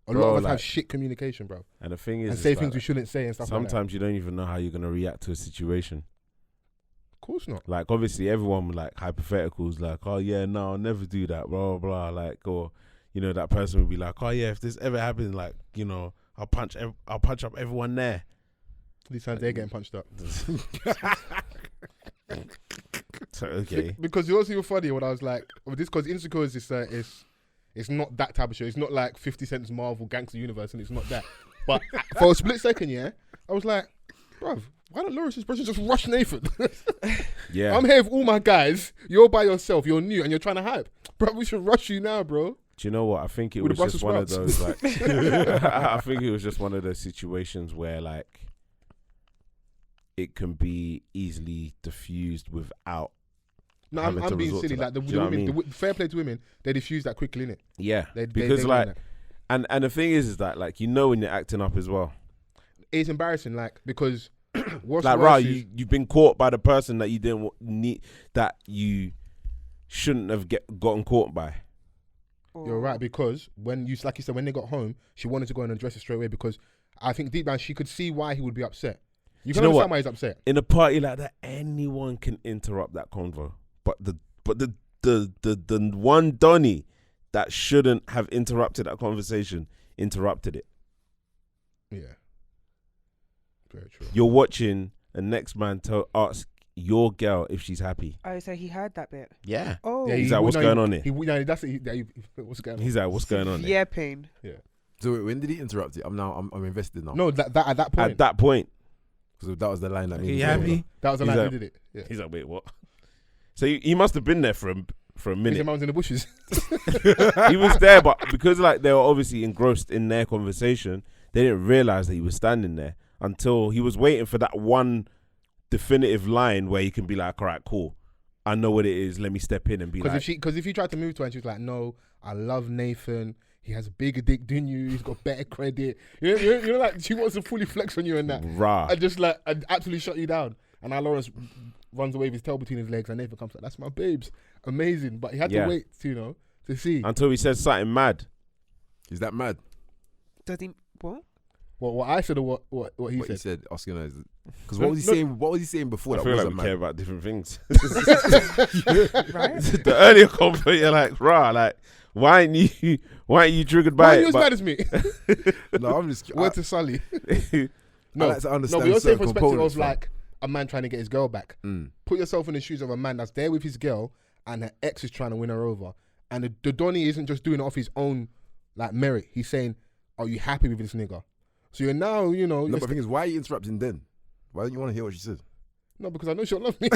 A Bro, lot of us like- have shit communication, bro. And the thing is, And it's say like, things we shouldn't say and stuff like that. sometimes you don't even know how you're going to react to a situation. Of course not. Like, obviously, everyone, like, hypotheticals, like, oh, yeah, no, I'll never do that, blah, blah, blah. Like, or, that person would be like, oh, yeah, if this ever happens, like, I'll punch up everyone there. These times they're getting punched up. So, okay. Because it was even funny when I was like, because Insecure is this, it's not that type of show. It's not like 50 Cent's Marvel Gangster Universe, and it's not that. But for a split second, yeah, I was like, bruv, why don't Lawrence's brother just rush Nathan? Yeah. I'm here with all my guys. You're by yourself. You're new, and you're trying to hype. Bro, we should rush you now, bro. Do you know what? I think it With was the just Brussels one of sprouts. those, like, I think it was just one of those situations where, like, it can be easily diffused without. No, having I'm to being resort silly. to Like that. the Do you know what I women, mean? the fair play to women, they diffuse that quickly, innit? Yeah. They Because, learn like, that. and the thing is that, like, when you're acting up as well. It's embarrassing, like, because what's Like, worse right, is, you've been caught by the person that you didn't need, that you shouldn't have gotten caught by. you're right, because when you, like you said, when they got home, she wanted to go and address it straight away, because I think deep down she could see why he would be upset. You Do can you know understand what? why he's upset. In a party like that, anyone can interrupt that convo, but But the one Donny that shouldn't have interrupted that conversation interrupted it. Yeah. Very true. You're watching a next man ask your girl if she's happy. Oh, so he heard that bit. Yeah. Oh, Yeah, He's like, what's going on here? That's it. What's going on? He's like, what's going on here? yeah, pain. Yeah. So wait, when did he interrupt it? I'm invested now. No, that at that point. At that point, So that was the line that made you me happy? That was the He's night like- he did it. Yeah. He's like, wait, what? So he must have been there for a His minute. man's in the bushes. He was there, but because like they were obviously engrossed in their conversation, they didn't realize that he was standing there until he was waiting for that one definitive line where he can be like, all right, cool, I know what it is, let me step in and be like, Because if you tried to move to her and she was like, no, I love Nathan. He has a bigger dick than you. He's got better credit. You know, like she wants to fully flex on you and that. rah. And just like, and absolutely shut you down. And now Lawrence runs away with his tail between his legs and Nathan comes like, that's my babes. Amazing. But he had Yeah. to wait, to see. Until he said something mad. Is that mad? Does he? What? What I said or what he What he said. said, asking her, because what was he saying? What was he saying before I that feel like wasn't we care mad? about different things. Right? The earlier convo, you're like, rah, like, why ain't you triggered Why by are you it? as mad as me? No, I'm just. Word to Sully. I No, like to no, understand but you're saying certain perspective components, of fam. like a man trying to get his girl back. Mm. Put yourself in the shoes of a man that's there with his girl and her ex is trying to win her over. And the Donny isn't just doing it off his own like merit. He's saying, are you happy with this nigga? So you're now, No, you're but the thing is, why are you interrupting then? Why don't you want to hear what she said? no, because I know she'll love me.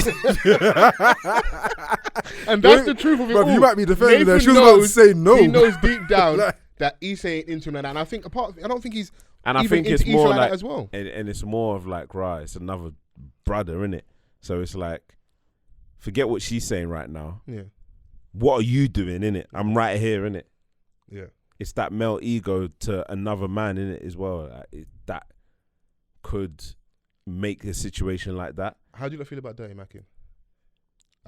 And that's the truth of it Bro, all. you might be defending her. Nathan She was about to knows- say no. He knows deep down Like- that Issa ain't into him like that. And I think I don't think he's And I even think it's into Issa more like like, that as well. and it's more of like, right, it's another brother, innit? So it's like, forget what she's saying right now. Yeah. What are you doing, innit? I'm right here, innit? Yeah. It's that male ego to another man, innit, as well. Like, that could make a situation like that. How do you feel about dirty macking?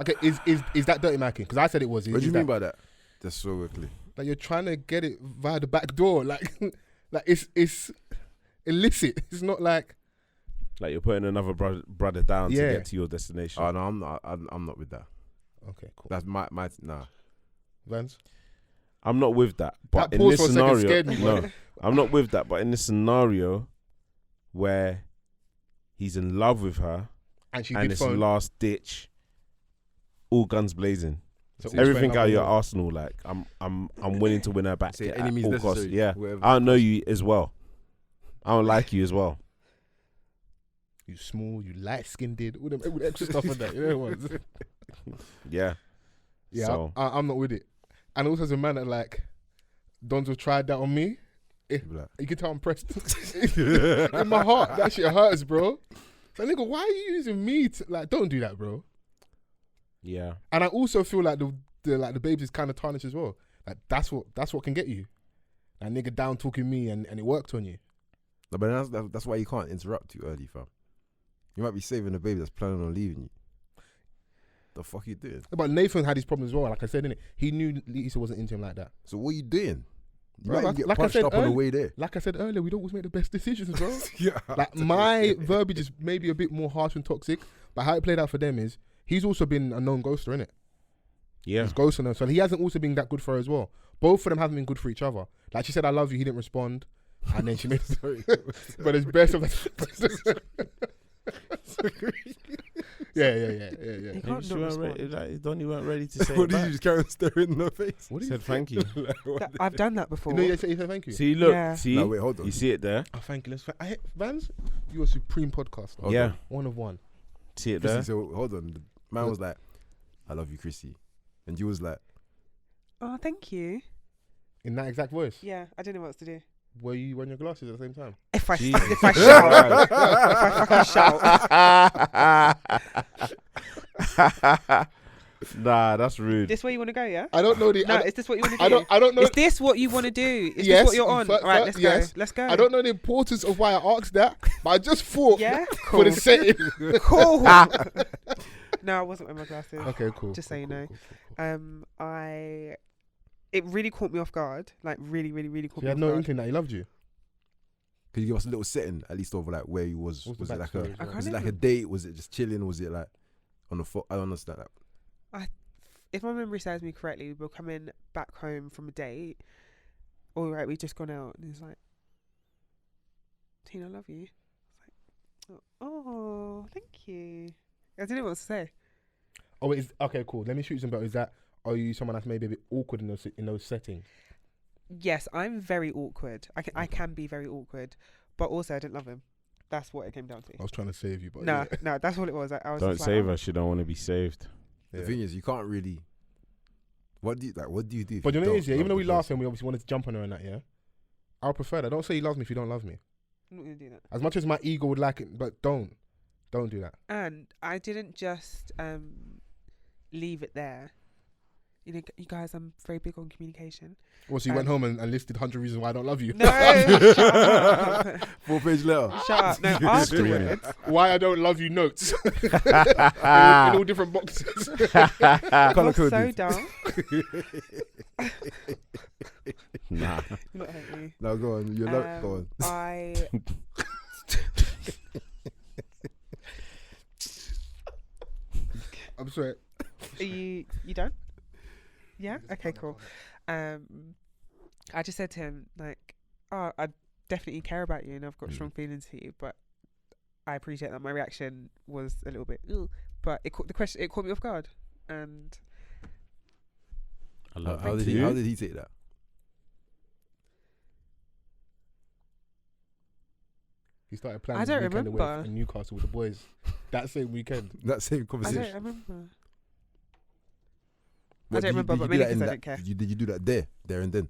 Okay, is that dirty macking? Because I said it was. What do you mean by that? Just so quickly. Like you're trying to get it via the back door, like it's illicit. It's not like Like you're putting another brother down Yeah. to get to your destination. Oh no, I'm not. I'm not with that. okay, cool. That's my nah. Vans. I'm not with that. But That in pause this for a second scenario, scared me, bro. no, I'm not with that. But in this scenario where he's in love with her And she and did it's phone. last ditch, all guns blazing. So Everything all out square your love and Arsenal, like I'm willing to win her back Say at any means all costs. necessary, Yeah, whatever I don't know you as well. I don't like you as well. love. You small, you light skinned, all the extra stuff like that. You know what? Yeah. Yeah, So I'm not with it. And also as a man that like Donzo tried that on me. Black. You can tell I'm pressed. In my heart, that shit hurts, bro. So nigga, why are you using me to like? Don't do that, bro. yeah, And I also feel like the babes is kind of tarnished as well. Like that's what can get you. That nigga down talking me and it worked on you. No, but that's why you can't interrupt too early, fam. You might be saving a baby that's planning on leaving you. The fuck you doing? But Nathan had his problems as well. Like I said, innit? He knew Lisa wasn't into him like that. So what are you doing? You Bro, might like- get like I punched said up on the early- way there. Like I said earlier, we don't always make the best decisions, bro. Yeah. Like my verbiage is maybe a bit more harsh and toxic, but how it played out for them is he's also been a known ghoster, innit? yeah. He's ghosting her, so he hasn't also been that good for her as well. Both of them haven't been good for each other. Like she said, "I love you," he didn't respond, and then she made. But it's best of the. Yeah. You Maybe can't she not weren't ready, respond. like, Donnie weren't ready to say What it did back. you just carry on staring in her face? What He did said thank you. I've done that before. No, he said thank you. See, look, Yeah. see, No, wait, hold on. you see it there. Oh, thank you. Vans, you're a supreme podcaster. Hold yeah, on. One of one. see it Chrissy, there. so hold on. The man was like, "I love you, Chrissy," and you was like, Oh, thank you. In that exact voice. Yeah, I don't know what else to do. Were you wearing your glasses at the same time? If I Jesus if I shout, Christ. if I fucking shout. Nah, that's rude. This where you want to go? Yeah. I don't know the. No, I, is this what you want to I do? don't know. Is this what you want to do? Is Yes, this what you're on? fir- All right, fir- let's yes. go. Let's go. I don't know the importance of why I asked that, but I just thought Yeah, for the cool. setting. Cool. No, I wasn't wearing my glasses. Okay, cool. Just cool, so you cool, know. cool, cool, cool. It really caught me off guard. Like really caught So you me had off no guard. inkling that he loved you. "Could you give us a little setting, at least over like where you was? What's the Was it like backstory a as well? I was it can't like a date? Was it just chilling? Was it like on the phone? I don't understand that. if my memory serves me correctly, we were coming back home from a date. All right, we just gone out, and he's like, "Tina, I love you." I was like, "Oh, thank you." I didn't know what to say. Oh, okay, cool. Let me shoot some better. Are you someone that's maybe a bit awkward in those settings? Yes, I'm very awkward. I can be very awkward, but also I didn't love him. That's what it came down to. I was trying to save you, but No, that's all it was. I was Don't just save like, her. She don't want to be saved. The thing is, you can't really. What do you do? But you know, even though we laugh laughed and we obviously wanted to jump on her and that, yeah, I would prefer that. Don't say you love me if you don't love me. I'm not gonna do that. As much as my ego would like it, but don't do that. And I didn't just leave it there. You know, you guys, I'm very big on communication. Well, so you went home and listed 100 reasons why I don't love you. No, shut up. 4-page letter. Shut up. No, afterwards. Why I don't love you notes. in all different boxes. You're so dumb. Nah. You're not hate me. No, go on. Go on. I'm sorry. Are you done? Yeah? Okay, cool. I just said to him, like, oh, I definitely care about you and I've got strong feelings for you, but I appreciate that my reaction was a little bit, but it caught me off guard. And I love How did he take that? He started planning I don't his weekend away remember. in Newcastle with the boys that same weekend. That same I conversation. don't remember. What, I don't remember, but mainly because I don't care. Did you do that there and then?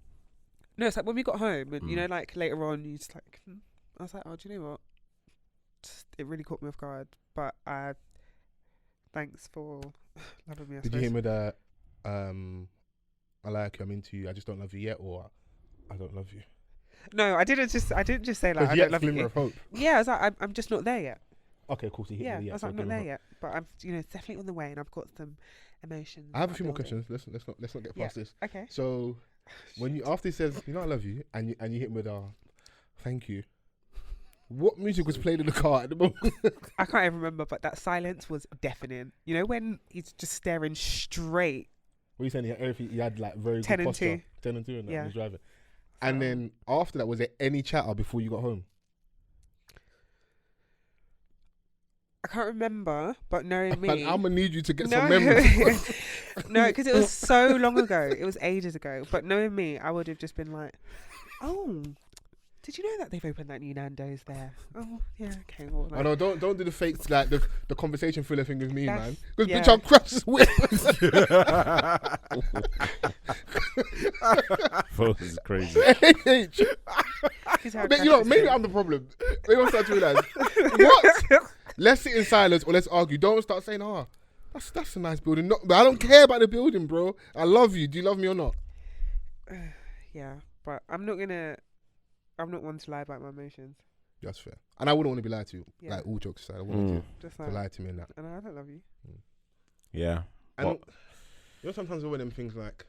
No, it's like when we got home and, you know, like later on, you just like, I was like, oh, do you know what? It really caught me off guard, but thanks for loving me. Did you hear me that I like you, I'm into you, I just don't love you yet, or I don't love you? No, I didn't just say like I Yet don't love glimmer you. of hope. Yeah, I was like, I'm just not there yet. Okay, cool. So he hit Yeah, me, I was so like, I'm not glimmer there of hope. yet, but I'm, you know, it's definitely on the way, and I've got some emotions. I have a that few more building. questions. Let's not get past this. Okay. So, when you after he says, you know, I love you, and you hit him with thank you. What music was played in the car at the moment? I can't even remember, but that silence was deafening. You know, when he's just staring straight. What are you saying? He had like very 10 good and posture. 2. 10 and 2 and that Yeah. when he was driving. And then after that, was there any chatter before you got home? I can't remember, but knowing me, I'm gonna need you to get no, some memory. no, because it was so long ago. It was ages ago. But knowing me, I would have just been like, "Oh, did you know that they've opened that new Nando's there? Oh, yeah, okay." Well, I know. Don't do the fake like the conversation filler thing with me, man. Because yeah. bitch, I'll crash this whip. Fols is crazy. But you know, maybe I'm the problem. Maybe I'm starting to realize what. Let's sit in silence or let's argue. Don't start saying, that's a nice building. No, but I don't care about the building, bro. I love you. Do you love me or not? Yeah, but I'm not one to lie about my emotions. That's fair. And I wouldn't want to be lied to. Yeah. Like all jokes aside, I wouldn't want Just to like, lie to me and that. and I don't love you. Yeah. And What? you know, sometimes with them things like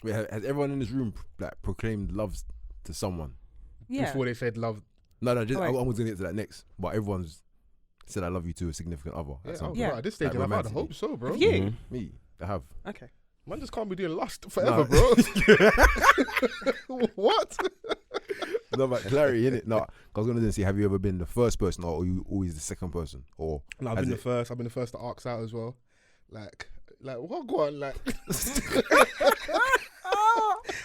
Wait, has everyone in this room like proclaimed love to someone? Yeah. before they said love. No, just Oh, I wait. was gonna get to that next, but everyone's said I love you to a significant other. Yeah, At some Yeah. bro, at this stage, Like in life, I'd romantically. hope so, bro. Have you? Mhm. Me, I have. Okay. Man just can't be doing lust forever, No. bro. What? No, but clarity in it. No, 'cause I was gonna say, have you ever been the first person, or are you always the second person, or No, I've has been the it- first. I've been the first to ask out as well. Like what? Go on, like.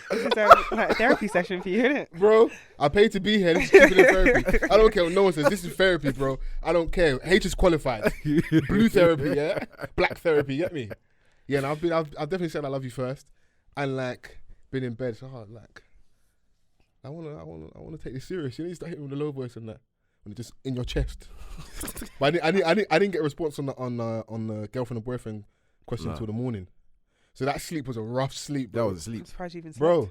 This is like a therapy session for you, isn't it? Bro, I paid to be here. Let's keep it in therapy. I don't care what no one says. This is therapy, bro. I don't care. H is qualified. Blue therapy, yeah. Black therapy, you get me? Yeah, and I've definitely said I love you first, and like been in bed. So like, I wanna take this serious. You need to start hitting with the low voice and that when it's just in your chest. But I didn't get a response on the girlfriend and boyfriend question until the morning. So that sleep was a rough sleep, that bro. was asleep? I'm surprised you even slept. Bro,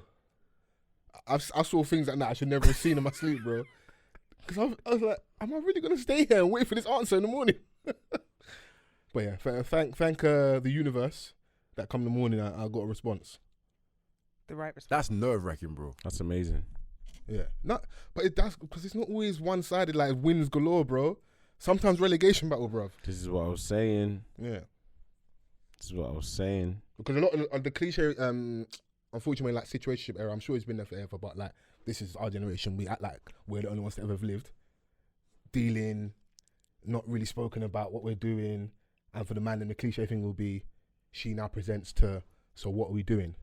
I saw things like that I should never have seen in my sleep, bro. Because I was like, am I really going to stay here and wait for this answer in the morning? But yeah, thank the universe that come in the morning, I got a response. The right response. That's nerve wracking, bro. That's amazing. Yeah. That's because it's not always one-sided like wins galore, bro. Sometimes relegation battle, bro. This is what I was saying. Yeah. This is what I was saying. Because a lot of the cliche, unfortunately, like situationship era, I'm sure it's been there forever, but like this is our generation. We act like we're the only ones that ever have lived. Dealing, not really spoken about what we're doing, and for the man, then the cliche thing will be, she now presents to, so what are we doing?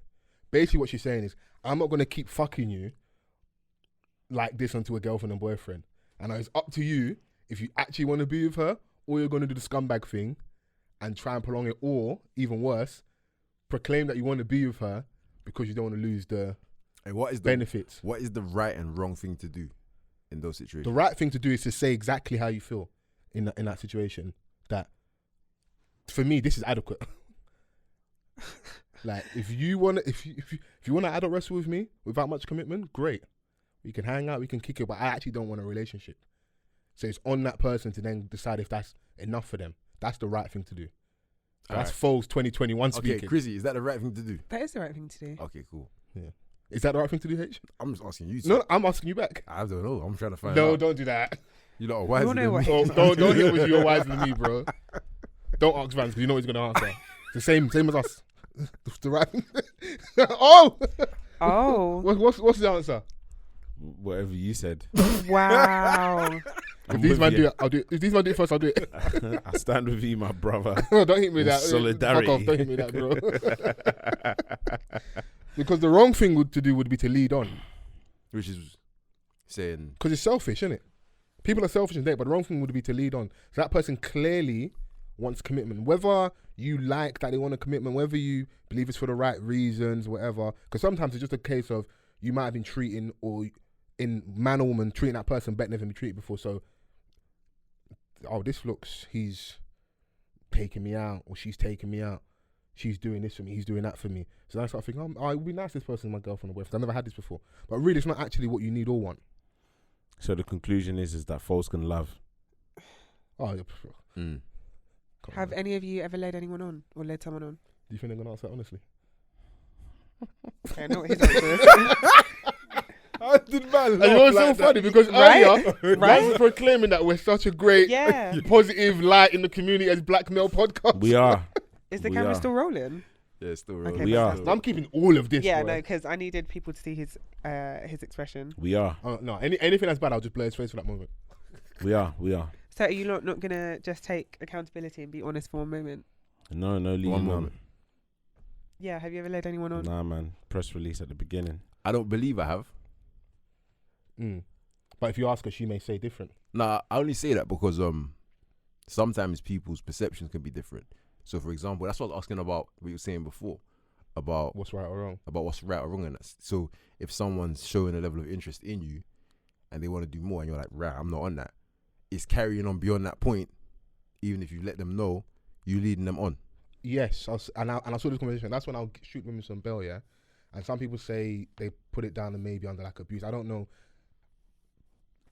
Basically, what she's saying is, I'm not gonna keep fucking you like this until a girlfriend and boyfriend, and it's up to you if you actually want to be with her, or you're gonna do the scumbag thing and try and prolong it, or even worse, proclaim that you want to be with her because you don't want to lose the benefits. What is the right and wrong thing to do in those situations? The right thing to do is to say exactly how you feel in that situation. That, for me, this is adequate. Like, if you want to adult wrestle with me without much commitment, great. We can hang out, we can kick it, but I actually don't want a relationship. So it's on that person to then decide if that's enough for them. That's the right thing to do. So that's Fols 2021 speaking. Okay, Chrissy, is that the right thing to do? That is the right thing to do. Okay, cool. Yeah. Is that the right thing to do, H? I'm just asking you. No, I'm asking you back. I don't know. I'm trying to find out. No, don't do that. You know wiser than me. Don't hit with you're wiser than me, bro. Don't ask Vans because you know what he's going to answer. It's the same as us. The right thing. Oh! What's the answer? Whatever you said. Wow. If these man do it, I'll do it. If these man do it first, I'll do it. I stand with you, my brother. No, don't hit me with that. Solidarity. Fuck off, don't hit me with that, bro. Because the wrong thing would be to lead on. Which is saying... Because it's selfish, isn't it? People are selfish and date, but the wrong thing would be to lead on. So that person clearly wants commitment. Whether you like that they want a commitment, whether you believe it's for the right reasons, whatever. Because sometimes it's just a case of you might have been treating, or in man or woman, treating that person better than they've been treated before. So, he's taking me out, or she's taking me out. She's doing this for me, he's doing that for me. So then I start thinking, it would be nice this person's my girlfriend or boyfriend. I've never had this before. But really, it's not actually what you need or want. So the conclusion is that Fols can love. Oh, yeah. Have any of you ever led anyone on or led someone on? Do you think they're going to answer that honestly? Okay, I know what his answer is. I did man. And it was so funny because earlier, Vans was proclaiming that we're such a great, positive light in the community as black male podcast. We are. Is the camera still rolling? Yeah, it's still rolling. Okay, we are. I'm keeping all of this. Yeah, bro. no, because I needed people to see his expression. We are. No, anything that's bad, I'll just blur his face for that moment. We are. So are you not going to just take accountability and be honest for one moment? No, leading One on. moment. Yeah, have you ever led anyone on? Nah, man. Press release at the beginning. I don't believe I have. But if you ask her, she may say different. Nah, I only say that because sometimes people's perceptions can be different. So, for example, that's what I was asking about what you were saying before about what's right or wrong. About what's right or wrong in that. So, if someone's showing a level of interest in you and they want to do more and you're like, right, I'm not on that, it's carrying on beyond that point, even if you let them know, you leading them on. Yes, I saw this conversation. That's when I'll shoot women some bail, yeah? And some people say they put it down and maybe under like abuse. I don't know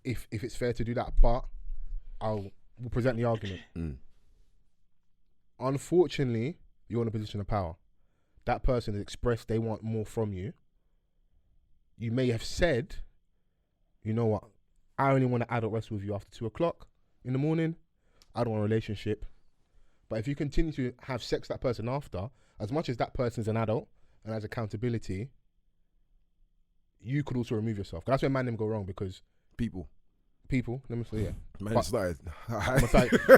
if it's fair to do that, but we'll present the argument. Unfortunately, you're in a position of power. That person has expressed they want more from you. You may have said, you know what, I only want to adult wrestle with you after 2:00 in the morning. I don't want a relationship. But if you continue to have sex with that person after, as much as that person's an adult and has accountability, you could also remove yourself. That's where man them go wrong, because people, let me say, yeah. Man, it started.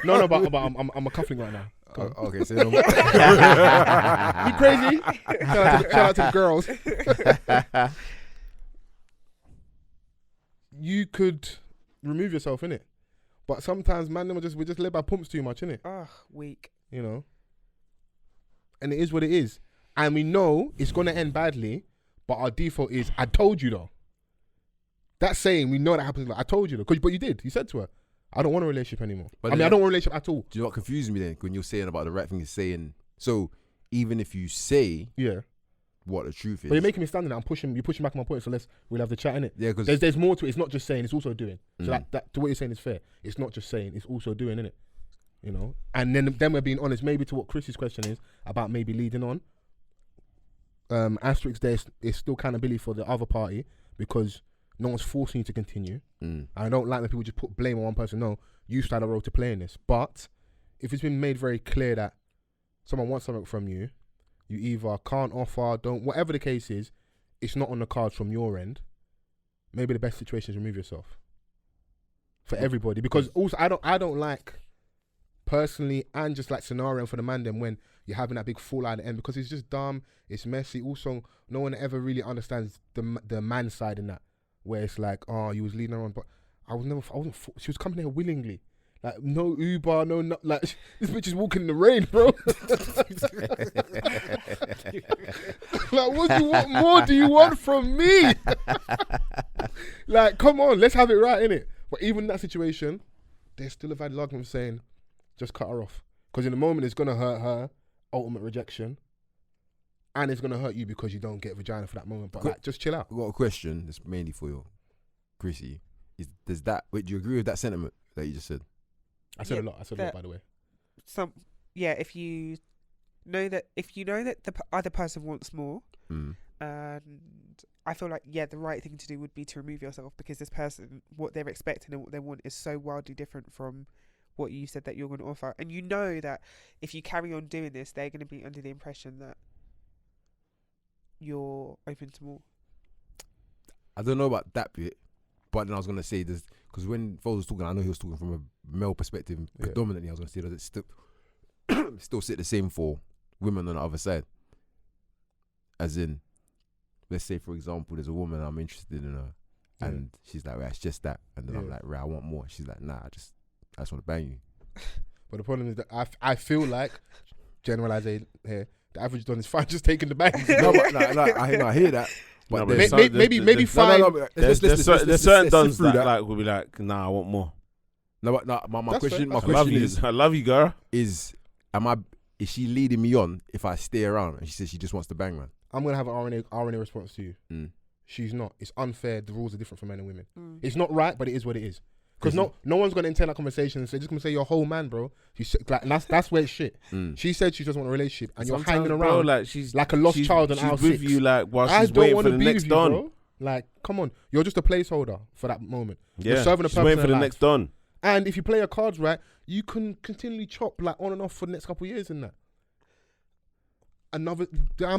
No, but I'm a cuffling right now. Okay, say no more. You crazy? Shout out to the girls. You could remove yourself, innit? But sometimes man them we're just led by pumps too much, innit? Ugh, weak. You know? And it is what it is. And we know it's gonna end badly, but our default is, I told you though. That's saying we know that happens. Like, I told you though. But you did. You said to her, I don't want a relationship anymore. But I don't want a relationship at all. Do you know what confused me then? When you're saying about the right thing is saying, so even if you say what the truth is. But you're making me stand there. You're pushing back on my point, so we'll have the chat, innit? Yeah, because there's more to it. It's not just saying, it's also doing. So that to what you're saying is fair. It's not just saying, it's also doing, innit? You know? And then we're being honest, maybe to what Chrissy's question is about maybe leading on. Asterisk there is still accountability for the other party, because no one's forcing you to continue. I don't like when people just put blame on one person. No, you still have a role to play in this. But if it's been made very clear that someone wants something from you, you either can't offer, don't, whatever the case is, it's not on the cards from your end. Maybe the best situation is remove yourself for everybody, because also I don't like personally, and just like scenario for the man then when you're having that big fallout at the end, because it's just dumb, it's messy. Also, no one ever really understands the man side in that, where it's like, oh, you was leading her on, but she was coming here willingly. Like, no Uber, like, this bitch is walking in the rain, bro. Like, what more do you want from me? Like, come on, let's have it right, innit? But even in that situation, there's still a valid argument saying, just cut her off. Because in the moment, it's going to hurt her, ultimate rejection, and it's going to hurt you because you don't get vagina for that moment. But like, just chill out. I've got a question that's mainly for you, Chrissy. Do you agree with that sentiment that you just said? I said a lot, by the way. If you know that the other person wants more, and I feel like, the right thing to do would be to remove yourself, because this person, what they're expecting and what they want is so wildly different from what you said that you're going to offer. And you know that if you carry on doing this, they're going to be under the impression that you're open to more. I don't know about that bit, but then I was going to say this, because when Fols was talking, I know he was talking from a male perspective predominantly. I was going to say, does it still sit the same for women on the other side? As in, let's say, for example, there's a woman I'm interested in her, and she's like, right, it's just that. And then I'm like, right, I want more. She's like, nah, I just want to bang you. But the problem is that I feel like, generalization here, the average don is fine just taking the bangs. I hear that. But no, maybe fine. There's certain dons that like will be like, nah, I want more. No, but my question is, I love you, girl. Is she leading me on if I stay around and she says she just wants to bang, man? I'm gonna have an RNA response to you. She's not. It's unfair. The rules are different for men and women. It's not right, but it is what it is. Because no one's gonna intend that conversation and say, just gonna say you're a whole man, bro. That's where it's shit. She said she doesn't want a relationship, and you're hanging around, bro, like she's like a lost child in aisle 6. She's with you like while she's waiting for the next don. Bro. Like, come on, you're just a placeholder for that moment. Yeah, you're serving a she's purpose waiting for the life. next don. And if you play your cards right, you can continually chop like on and off for the next couple of years in that. I'm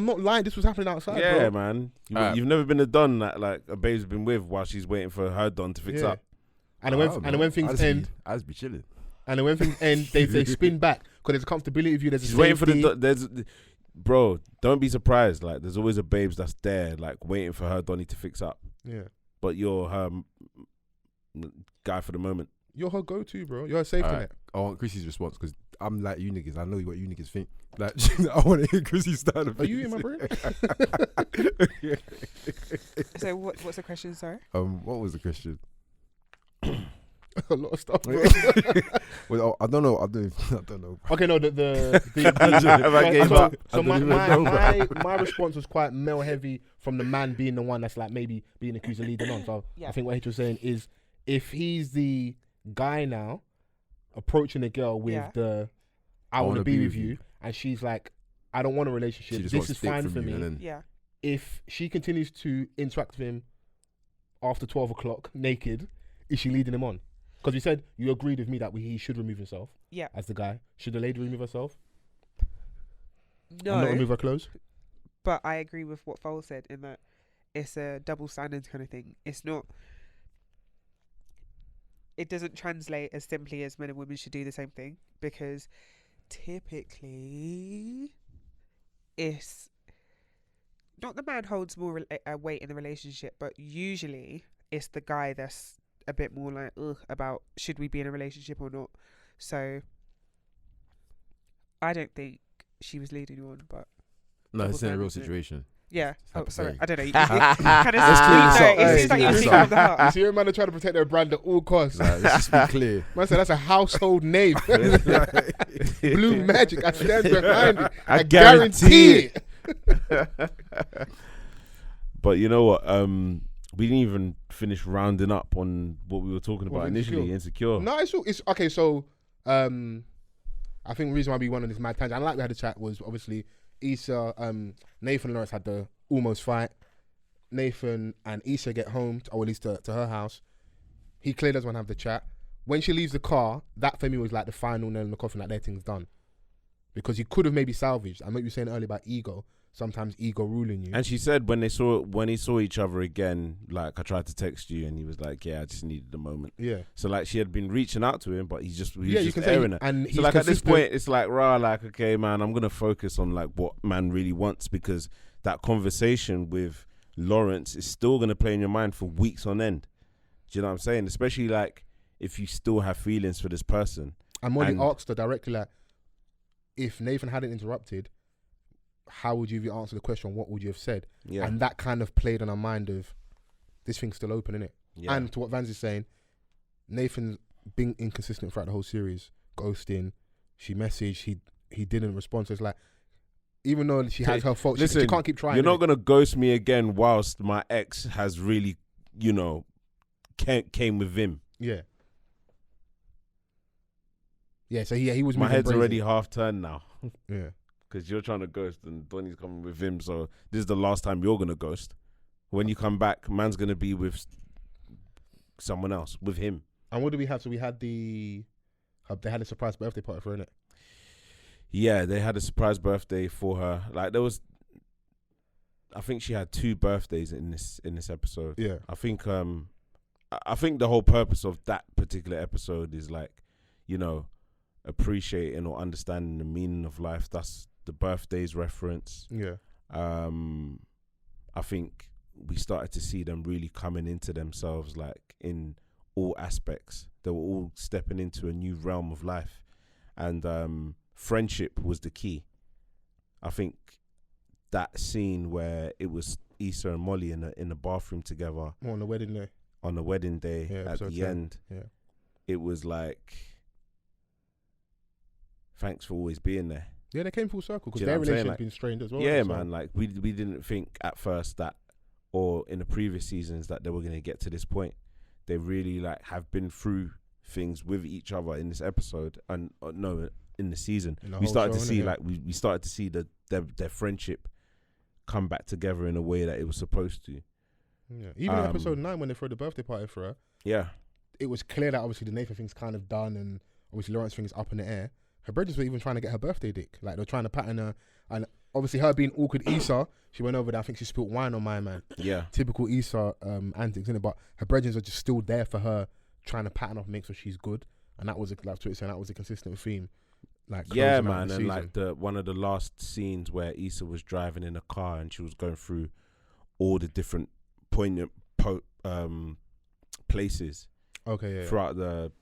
not lying, this was happening outside, yeah, bro. Man. You've never been a don that like a babe's been with while she's waiting for her don to fix up. And when things end, I just be chilling. And then when things end, they spin back because there's a comfortability of you. There's she's waiting for bro, don't be surprised. Like, there's always a babes that's there, like waiting for her donny to fix up. Yeah, but you're her guy for the moment. You're her go-to, bro. You're her safety net. I want Chrissy's response because I'm like you niggas. I know what you niggas think. Like, I want to hear Chrissy's style of Are you in my brain? So what's the question? Sorry. What was the question? A lot of stuff, bro. Well, I don't know. I don't know. Okay, no. My response was quite male heavy from the man being the one that's like maybe being accused of leading on. So I think what Haich was saying is, if he's the guy now approaching the girl with I want to be with you, and she's like, I don't want a relationship. This is fine for me. If she continues to interact with him after 12 o'clock naked, is she leading him on? Because we said you agreed with me that he should remove himself. Yeah. As the guy, should the lady remove herself? No. And not remove her clothes. But I agree with what Fols said in that it's a double standard kind of thing. It's not. It doesn't translate as simply as men and women should do the same thing, because typically it's not the man holds more weight in the relationship, but usually it's the guy that's a bit more like about should we be in a relationship or not. So I don't think she was leading you on, but no, it's in a real situation. Yeah. Oh, sorry. I don't know. You see a man trying to protect their brand at all costs. Let's just be clear. Man said that's a household name. Blue Magic. I stand behind it. I guarantee it. But you know what? We didn't even finish rounding up on what we were talking about initially. Insecure. No, it's okay. So, I think the reason why we went on this mad tangent, I like we had a chat, was obviously Issa, Nathan and Lawrence had the almost fight. Nathan and Issa get home, or at least to her house. He clearly doesn't want to have the chat. When she leaves the car, that for me was like the final nail in the coffin, that their thing's done. because he could have maybe salvaged. I might be saying earlier about ego. Sometimes ego ruling you. And she said when he saw each other again, like, I tried to text you, and he was like, "Yeah, I just needed a moment." Yeah. So like she had been reaching out to him, but he was just you can airing say, it. and So like at this point, it's like, like, okay, man, I'm gonna focus on like what man really wants, because that conversation with Lawrence is still gonna play in your mind for weeks on end. Do you know what I'm saying? Especially like if you still have feelings for this person. And Molly asked her directly, like, if Nathan hadn't interrupted, how would you have answered the question? What would you have said? Yeah. And that kind of played on our mind of this thing's still open, innit? Yeah. And to what Vans is saying, Nathan's been inconsistent throughout the whole series, ghosting. She messaged, he didn't respond. So it's like, even though she has her fault, she can't keep trying. You're not gonna ghost me again whilst my ex has really, came with him. Yeah. Yeah, so he was. My head's brazen. already half turned now. Yeah. Because you're trying to ghost and Donnie's coming with him, so this is the last time you're gonna ghost. When you come back, man's gonna be with someone else, with him. And what do we have? So we had they had a surprise birthday party for her, innit? Yeah, they had a surprise birthday for her. Like I think she had 2 birthdays in this episode. Yeah. I think the whole purpose of that particular episode is like, appreciating or understanding the meaning of life. That's the birthdays reference. Yeah. I think we started to see them really coming into themselves, like in all aspects. They were all stepping into a new realm of life, and friendship was the key. I think that scene where it was Issa and Molly in the bathroom together on the wedding day. On the wedding day, yeah, at the 10. end, yeah, it was like, thanks for always being there. Yeah, they came full circle because their relationship's been strained as well. Yeah, so. man. Like we didn't think at first that, or in the previous seasons, that they were gonna get to this point. They really like have been through things with each other in this episode, and in the season. We started to see we started to see their friendship come back together in a way that it was supposed to. Yeah. Even in episode 9 when they threw the birthday party for her. Yeah. It was clear that obviously the Nathan thing's kind of done, and obviously Lawrence thing's up in the air. Her brothers were even trying to get her birthday dick. Like, they were trying to pattern her. And obviously her being awkward Issa, she went over there. I think she spilled wine on my man. Yeah. Typical Issa antics, innit? But her brothers are just still there for her, trying to pattern off, make sure she's good. And that was, like Twitter saying, that was a consistent theme. Like, yeah, man. And like one of the last scenes where Issa was driving in a car and she was going through all the different poignant places. Okay, yeah. Throughout the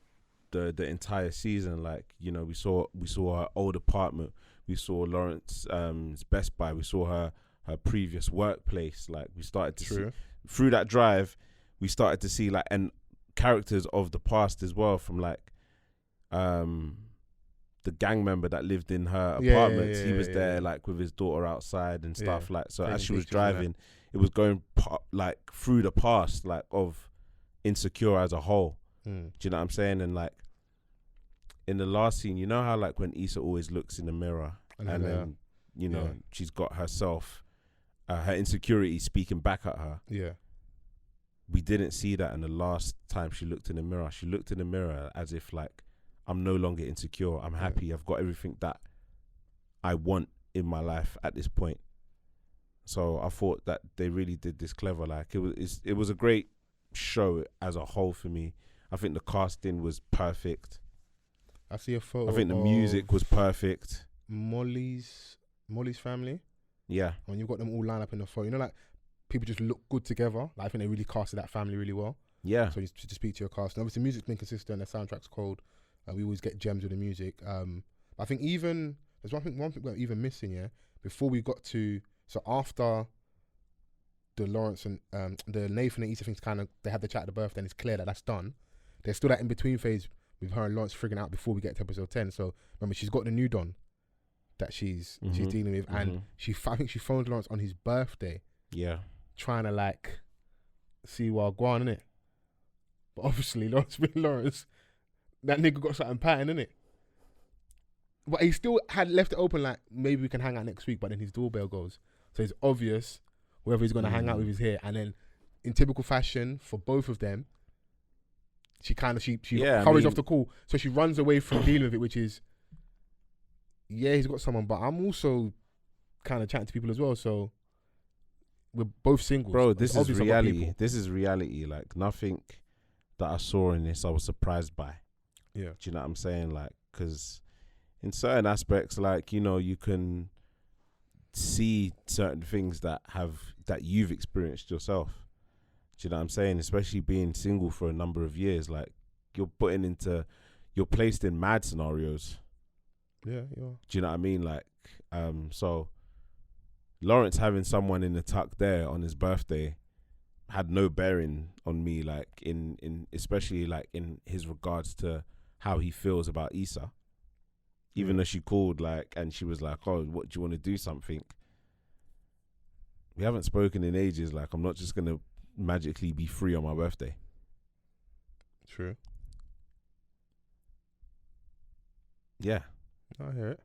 entire season, like, we saw her old apartment, we saw Lawrence's Best Buy, we saw her previous workplace. Like, we started to see through that drive, we started to see like, and characters of the past as well, from like the gang member that lived in her apartment. He was there like with his daughter outside and stuff. Like, so as she was driving, it was going like through the past, like, of Insecure as a whole. Do you know what I'm saying? And like in the last scene, you know how like when Issa always looks in the mirror and then she's got herself, her insecurity speaking back at her. Yeah. We didn't see that in the last time she looked in the mirror. She looked in the mirror as if like, I'm no longer insecure. I'm happy. I've got everything that I want in my life at this point. So I thought that they really did this clever. Like, it was a great show as a whole for me. I think the casting was perfect. I see a photo. I think the music was perfect. Molly's family. Yeah. When you've got them all lined up in the photo, like, people just look good together. Like, I think they really casted that family really well. Yeah. So just to speak to your cast, and obviously music's been consistent. The soundtrack's cold. We always get gems with the music. I think even there's one thing we're even missing. Yeah. Before we got to, so after the Lawrence and the Nathan and Issa things, kind of, they had the chat at the birthday, and it's clear that that's done. There's still that in between phase with her and Lawrence figuring out before we get to episode 10. So remember, she's got the new Don that she's dealing with, and I think she phoned Lawrence on his birthday. Yeah. Trying to like see what go on, innit? But obviously Lawrence, that nigga got something pattern, innit? But he still had left it open, like, maybe we can hang out next week, but then his doorbell goes. So it's obvious whether he's going to hang out with his hair. And then in typical fashion for both of them, she hurries off the call. So she runs away from dealing with it, which is, yeah, he's got someone, but I'm also kind of chatting to people as well. So we're both single, bro. This is reality. This is reality. Like nothing that I saw in this, I was surprised by. Yeah, do you know what I'm saying? Like, because in certain aspects, like you can see certain things that you've experienced yourself. Do you know what I'm saying? Especially being single for a number of years, like you're placed in mad scenarios. Yeah. Do you know what I mean? Like, so Lawrence having someone in the tuck there on his birthday had no bearing on me, like in especially like in his regards to how he feels about Issa. Even though she called and she was like, "Oh, what do you want to do something?" We haven't spoken in ages. Like, I'm not just gonna magically be free on my birthday. True. Yeah, I hear it.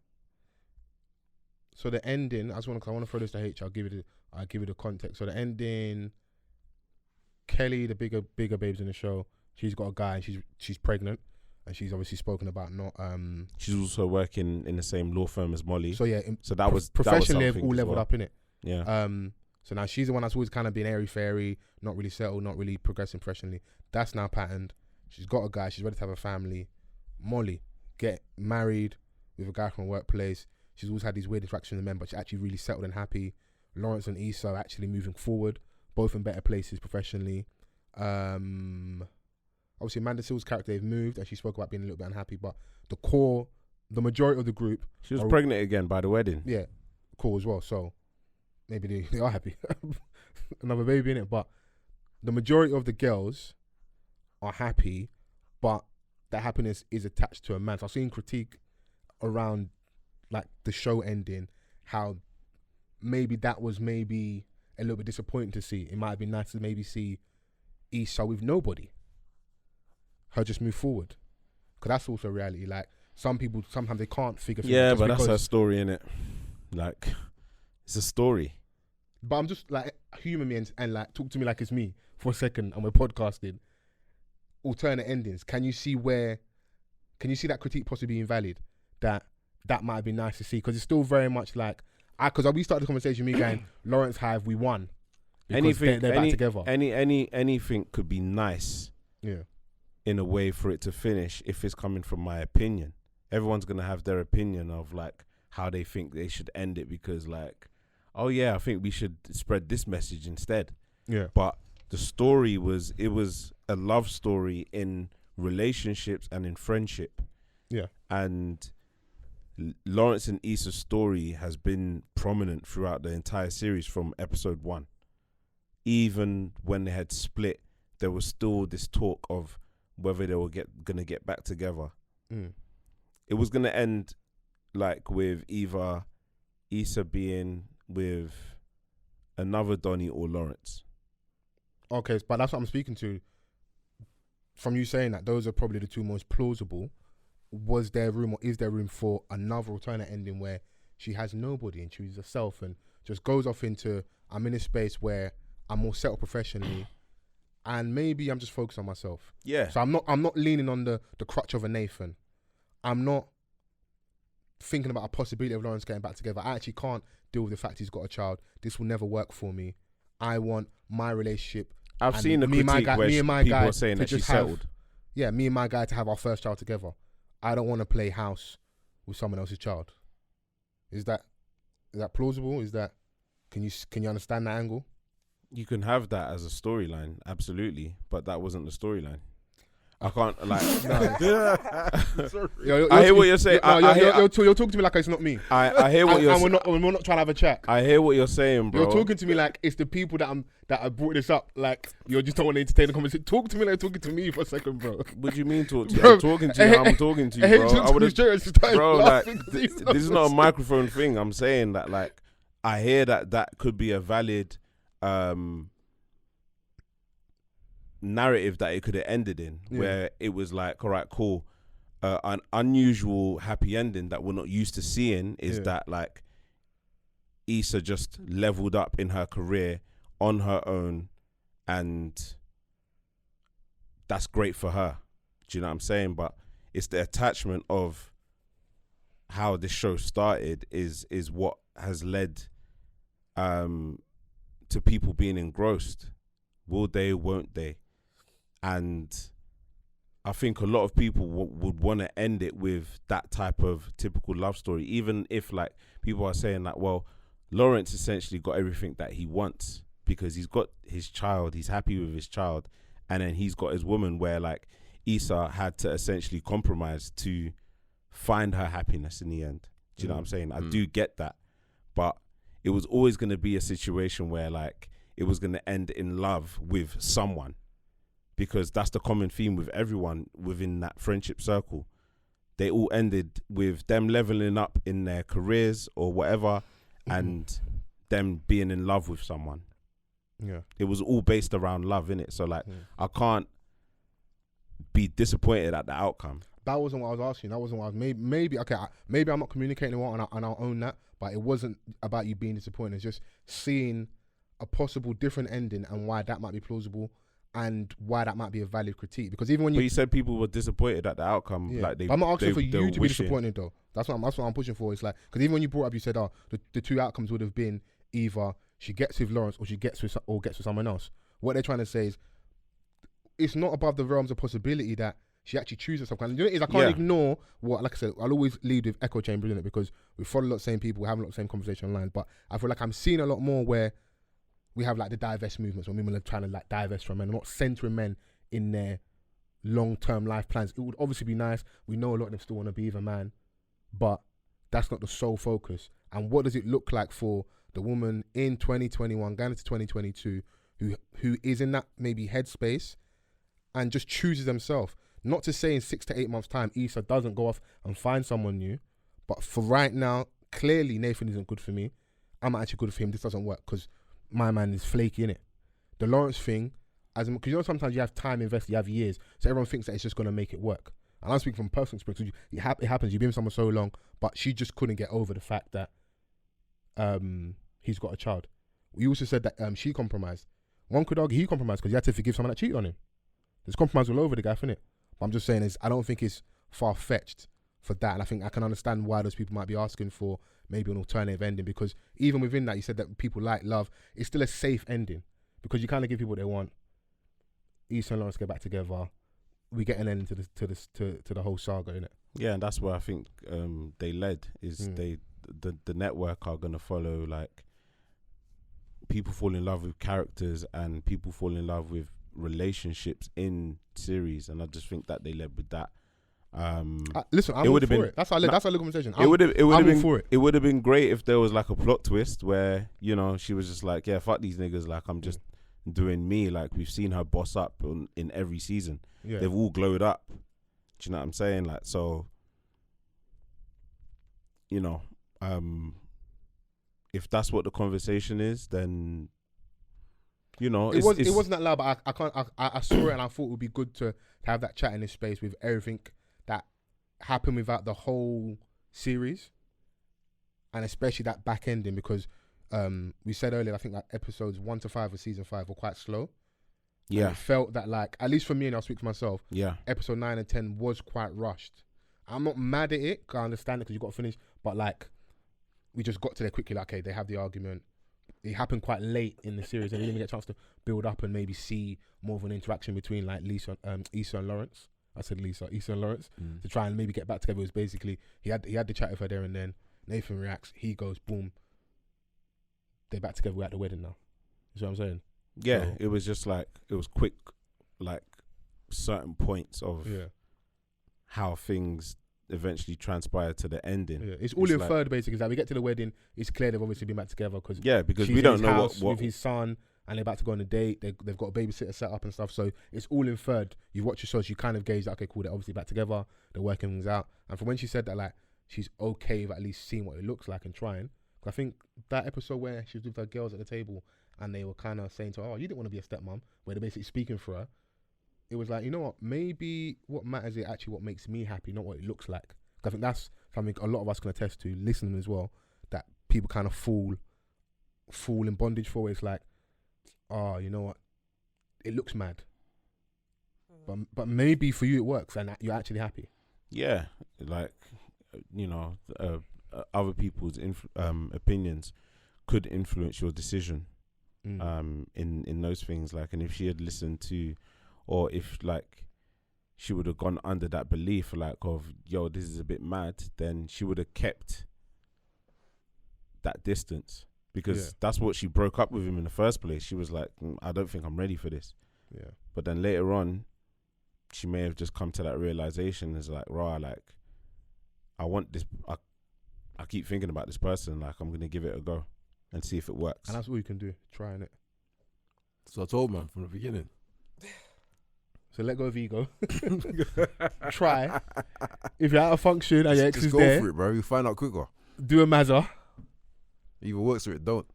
So the ending, I want to throw this to H. I'll give it the context. So the ending, Kelly, the bigger babes in the show, she's got a guy and she's pregnant, and she's obviously spoken about not. She's also working in the same law firm as Molly. So yeah, so that was professionally that was all leveled up in it. Yeah. So now she's the one that's always kind of been airy fairy, not really settled, not really progressing professionally. That's now patterned. She's got a guy. She's ready to have a family. Molly, get married with a guy from a workplace. She's always had these weird interactions with men, but she's actually really settled and happy. Lawrence and Issa are actually moving forward, both in better places professionally. Obviously, Amanda Seale's character, they've moved, and she spoke about being a little bit unhappy, but the majority of the group... She was pregnant again by the wedding. Yeah, cool as well. So maybe they are happy. Another baby in it, but the majority of the girls are happy, but that happiness is attached to a man. So I've seen critique around like the show ending, how maybe that was maybe a little bit disappointing to see. It might have been nice to maybe see Issa with nobody, her just move forward, because that's also reality. Like some people sometimes they can't figure things out. Yeah, but that's her story, innit? Like it's a story. But I'm just like, humour me and like talk to me like it's me for a second, and we're podcasting. Alternate endings. Can you see that critique possibly being valid? That might be nice to see, because it's still very much like, because we started the conversation with me going, LawrenceHive, we won. They're back together. Anything could be nice. Yeah. In a way for it to finish, if it's coming from my opinion. Everyone's gonna have their opinion of like how they think they should end it, because like, oh yeah, I think we should spread this message instead. Yeah. But the story was a love story in relationships and in friendship. Yeah. And Lawrence and Issa's story has been prominent throughout the entire series from episode 1. Even when they had split, there was still this talk of whether they were gonna get back together. It was gonna end like with either Issa being with another Donnie or Lawrence. Okay, but that's what I'm speaking to. From you saying that, those are probably the two most plausible. Was there room, or is there room for another alternate ending where she has nobody and chooses herself and just goes off into, I'm in a space where I'm more settled professionally, and maybe I'm just focused on myself. Yeah. So I'm not leaning on the crutch of a Nathan. I'm not thinking about a possibility of Lawrence getting back together. I actually can't deal with the fact he's got a child. This will never work for me. I want my relationship. I've seen the critique where people are saying that she's settled. Yeah, me and my guy to have our first child together. I don't want to play house with someone else's child. Is that plausible? Can you understand that angle? You can have that as a storyline, absolutely, but that wasn't the storyline. I can't like. I hear what you're saying. You're talking to me like it's not me. I hear what you're saying. We're not trying to have a chat. I hear what you're saying, bro. You're talking to me like it's the people that I brought this up. Like you just don't want to entertain the conversation. Talk to me like you're talking to me for a second, bro. What do you mean talk to you? I'm talking to you. I'm talking to you, bro. I would have, bro. Like this is not a microphone thing. I'm saying that like I hear that could be a valid narrative that it could have ended in, where it was like, all right, cool, an unusual happy ending that we're not used to seeing is that like Issa just leveled up in her career on her own, and that's great for her. Do you know what I'm saying? But it's the attachment of how this show started is what has led to people being engrossed. Will they, won't they? And I think a lot of people would want to end it with that type of typical love story, even if like people are saying like, well, Lawrence essentially got everything that he wants because he's got his child, he's happy with his child, and then he's got his woman, where like Issa had to essentially compromise to find her happiness in the end. Do you know what I'm saying? I do get that, but it was always going to be a situation where like it was going to end in love with someone, because that's the common theme with everyone within that friendship circle. They all ended with them leveling up in their careers or whatever, and them being in love with someone. Yeah, it was all based around love, innit? So like, I can't be disappointed at the outcome. that wasn't what I was asking. That wasn't what I was. Maybe okay. Maybe I'm not communicating well, and I'll own that. But it wasn't about you being disappointed. It's just seeing a possible different ending and why that might be plausible, and why that might be a valid critique. Because even when But you said people were disappointed at the outcome, yeah. like But I'm not asking for they you were to be wishing. disappointed though. That's what I'm pushing for. It's like, because even when you brought up, you said, oh, the two outcomes would have been either she gets with Lawrence or she gets with someone else. What they're trying to say is, it's not above the realms of possibility that she actually chooses something. And you know what it is, I can't ignore what, like I said, I'll always lead with echo chamber, isn't it? Because we follow a lot of the same people, we have a lot of the same conversation online. But I feel like I'm seeing a lot more where we have like the divest movements, when women are trying to like divest from men, not centering men in their long-term life plans. It would obviously be nice. We know a lot of them still want to be with a man, but that's not the sole focus. And what does it look like for the woman in 2021 going into 2022 who is in that maybe headspace and just chooses themselves? Not to say in 6 to 8 months time Issa doesn't go off and find someone new, but for right now, clearly Nathan isn't good for me. I'm actually good for him. This doesn't work because my man is flaky, innit? The Lawrence thing, because you know sometimes you have time invested, you have years, so everyone thinks that it's just going to make it work. And I'm speaking from personal experience. It happens, you've been with someone so long, but she just couldn't get over the fact that he's got a child. We also said that she compromised. One could argue he compromised because he had to forgive someone that cheated on him. There's compromise all over the guy, innit? But I'm just saying, I don't think it's far-fetched for that. And I think I can understand why those people might be asking for maybe an alternative ending, because even within that, you said that people like love. It's still a safe ending because you kind of give people what they want. Issa and Lawrence get back together. We get an end to the whole saga, innit? Yeah, and that's where I think they led is the network are gonna follow, like, people fall in love with characters and people fall in love with relationships in series, and I just think that they led with that. Listen, I'm all for it. That's our little conversation. It would have been for it. It would have been great if there was like a plot twist where, you know, she was just like, yeah, fuck these niggas, like I'm just doing me. Like we've seen her boss up in every season. Yeah. They've all glowed up. Do you know what I'm saying? Like, so, you know, if that's what the conversation is, then, you know, it wasn't that loud, but I saw it and I thought it would be good to have that chat in this space with everything that happened without the whole series, and especially that back ending, because we said earlier, I think like episodes 1 to 5 of season 5 were quite slow. Yeah, and it felt that, like, at least for me, and I'll speak for myself, yeah, episode 9 and 10 was quite rushed. I'm not mad at it, 'cause I understand it because you got to finish, but like we just got to there quickly. Like, okay, they have the argument. It happened quite late in the series, and we didn't even get a chance to build up and maybe see more of an interaction between like Issa and Lawrence. I said Issa and Lawrence, to try and maybe get back together. It was basically he had the chat with her there, and then Nathan reacts. He goes, boom. They're back together. We're at the wedding now. You see what I'm saying? yeah. So, It was just like, it was quick, like certain points of how things eventually transpired to the ending. Yeah, it's all inferred basically. It's like we get to the wedding, it's clear they've obviously been back together because we don't know what with his son, and they're about to go on a date. They've got a babysitter set up and stuff, so it's all inferred. You watch your shows, you kind of gauge that, okay, cool, they're obviously back together, they're working things out. And from when she said that, like, she's okay with at least seeing what it looks like and trying. I think that episode where she was with her girls at the table and they were kind of saying to her, oh, you didn't want to be a stepmom, where they're basically speaking for her, it was like, you know what, maybe what matters is actually what makes me happy, not what it looks like. I think that's something a lot of us can attest to, listening as well, that people kind of fall in bondage for, where it's like, oh, you know what, it looks mad, but maybe for you it works and you're actually happy. Yeah, like, other people's opinions could influence your decision in those things. Like, and if she had listened to, or if like she would have gone under that belief like of, yo, this is a bit mad, then she would have kept that distance, because that's what she broke up with him in the first place. She was like, I don't think I'm ready for this. Yeah. But then later on, she may have just come to that realization, is like, rah, like, I want this, I keep thinking about this person, like, I'm going to give it a go and see if it works. And that's all you can do, trying it. So I told man from the beginning. So let go of ego. Try. If you're out of function and your ex Just is go there, for it, bro. You find out quicker. do a mazza. Either works or it don't.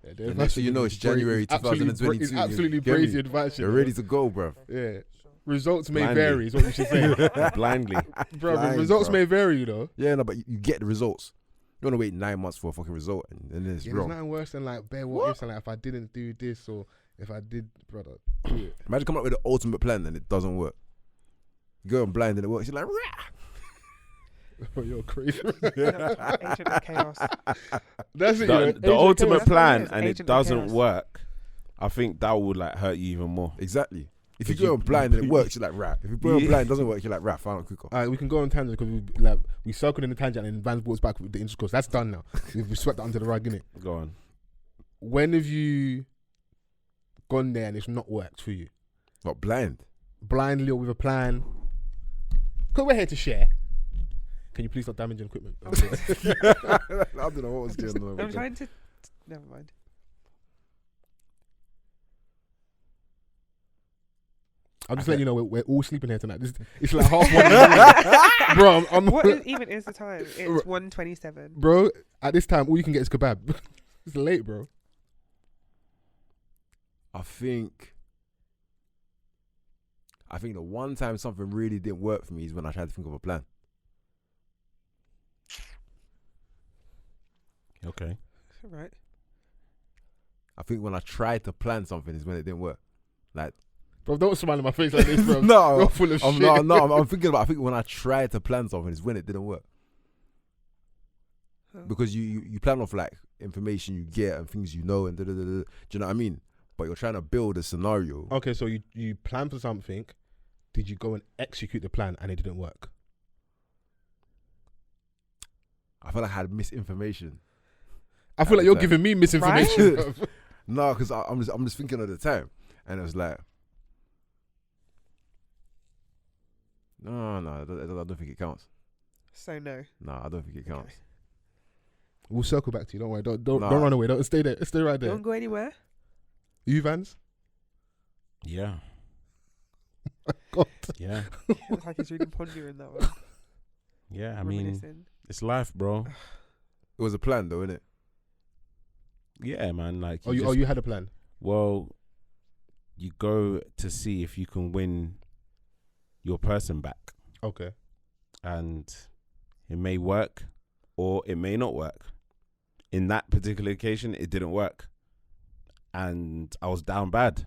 Yeah, The next thing you know, it's January 2022. It's absolutely Get me? brazy advice. You're ready to go, bro. Yeah. Results may Blindly. vary, is what you should say. Blindly. Bro, Blind, results bro. may vary, you know. Yeah, no, but you get the results. You want to wait 9 months for a fucking result, and then it's Yeah, there's wrong. nothing worse than like bare what ifs and like if I didn't do this or if I did, brother, do it. Imagine coming up with the ultimate plan and it doesn't work. You go and blind and it works. You're like, rah! Oh, you're crazy. Agent of chaos. That's it. you know, The ultimate That's what it plan is, and it agent of doesn't chaos. work, I think that would like hurt you even more. Exactly. If you Because go on blind and it works, you're like, rah. If you go on blind and it doesn't work, you're like, rah, find out quicker. All right, we can go on tangent because we circled in the tangent and Vans brought us back with the intercourse. That's done now. We've swept that under the rug, innit? Go on. When have you gone there and it's not worked for you? Not blind. Blindly or with a plan? Because we're here to share. Can you please stop damaging equipment? I don't know what was going on. I'm trying to. Never mind. I'm just letting you know we're all sleeping here tonight. It's like half 1 in the morning. Bro, I'm What even is the time? It's 1:27. bro, at this time all you can get is kebab. It's late, bro. I think the one time something really didn't work for me is when I tried to think of a plan. Okay. Right. I think when I tried to plan something is when it didn't work. Like, Bro, don't smile in my face like this, bro. no, You're full of I'm shit. I'm thinking about. I think when I tried to plan something is when it didn't work. Oh. Because you plan off like information you get and things you know and da da da da. Do you know what I mean? But you're trying to build a scenario. Okay, so you plan for something. Did you go and execute the plan and it didn't work? I feel like I had misinformation. I feel like you're Right. giving me misinformation. Right? bro. No, because I'm just thinking of the time, and it was like, no, I don't think it counts. So no. No, I don't think it counts. We'll circle back to you. Don't worry. Don't Nah. run away. Don't stay there. Stay right You there. won't go anywhere. You, Vans? Yeah. God. Yeah. Looks like he's really pondering that one. Yeah. I mean, Reminiscing. it's life, bro. It was a plan, though, innit? Yeah, man. Like, You had a plan. well, you go to see if you can win your person back, Okay. and it may work or it may not work. In that particular occasion, it didn't work, and I was down bad.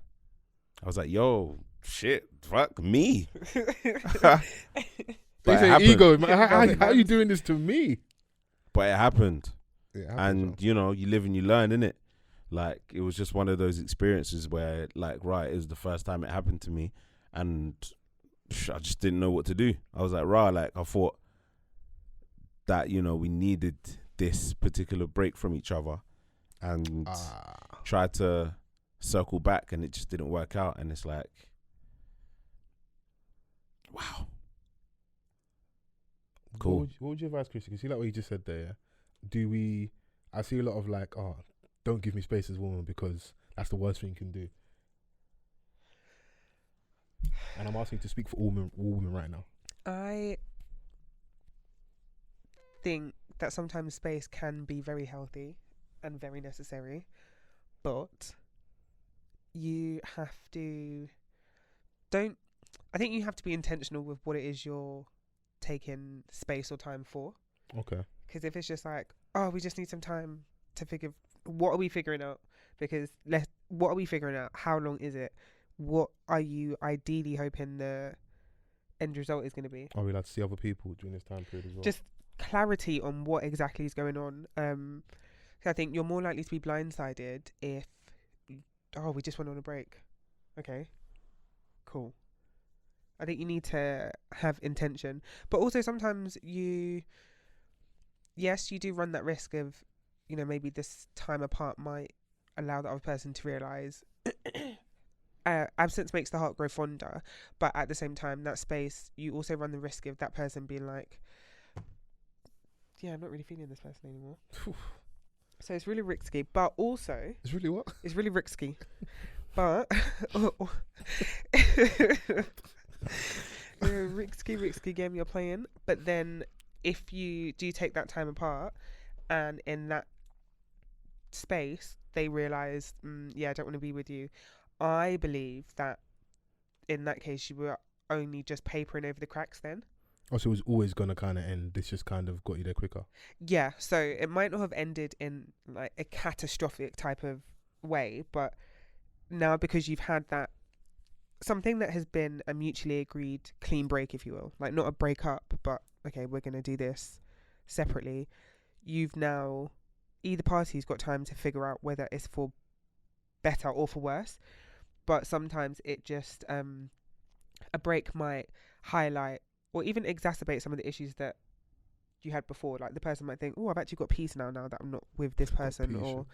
I was like, "Yo, shit, fuck me." They But it say happened. ego. Man, how are you Vans. doing this to me? But it happened. Yeah, And you know, you live and you learn, innit? Like, it was just one of those experiences where, like, right, it was the first time it happened to me, and I just didn't know what to do. I was like, rah, like, I thought that, you know, we needed this particular break from each other, and tried to circle back, and it just didn't work out. And it's like, wow. Cool. What would you advise, Chrissy? Because you like what you just said there. Yeah? I see a lot of like, don't give me space as a woman because that's the worst thing you can do. And I'm asking you to speak for all women right now. I think that sometimes space can be very healthy and very necessary, but you have to I think you have to be intentional with what it is you're taking space or time for. Okay. Because if it's just like, oh, we just need some time to figure, what are we figuring out? Because what are we figuring out? How long is it? What are you ideally hoping the end result is going to be. Are we allowed to see other people during this time period as well? Just clarity on what exactly is going on. I think you're more likely to be blindsided if, we just went on a break. Okay, cool. I think you need to have intention, but also sometimes you do run that risk of, maybe this time apart might allow the other person to realise absence makes the heart grow fonder, but at the same time, that space, you also run the risk of that person being like, yeah, I'm not really feeling this person anymore. So it's really risky, but also... It's really what? It's really risky. But... risky game you're playing. But then if you do take that time apart and in that space, they realise, I don't want to be with you. I believe that in that case, you were only just papering over the cracks then. Oh, so it was always going to kind of end. This just kind of got you there quicker. Yeah, so it might not have ended in like a catastrophic type of way, but now because you've had that, something that has been a mutually agreed clean break, if you will, like not a breakup, but okay, we're going to do this separately. You've now, either party's got time to figure out whether it's for better or for worse, but sometimes it just, a break might highlight or even exacerbate some of the issues that you had before. Like the person might think, oh, I've actually got peace now that I'm not with this person, or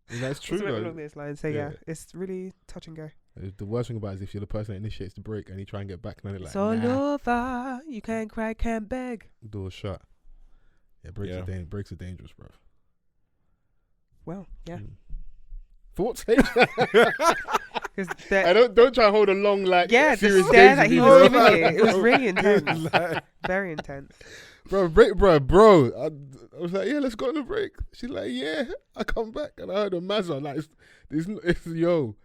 that's true something though. along those lines. So yeah, it's really touch and go. The worst thing about it is if you're the person that initiates the break and you try and get back, and they're like, It's all over. You can't cry, can't beg. Door shut. Yeah, breaks are dangerous, bro. Well, yeah. Thoughts? I don't try and hold a long the stare that he was giving you. It was really intense. Very intense. Bro. I was like, yeah, let's go on a break. She's like, yeah. I come back and I heard a mazza. Like, it's yo.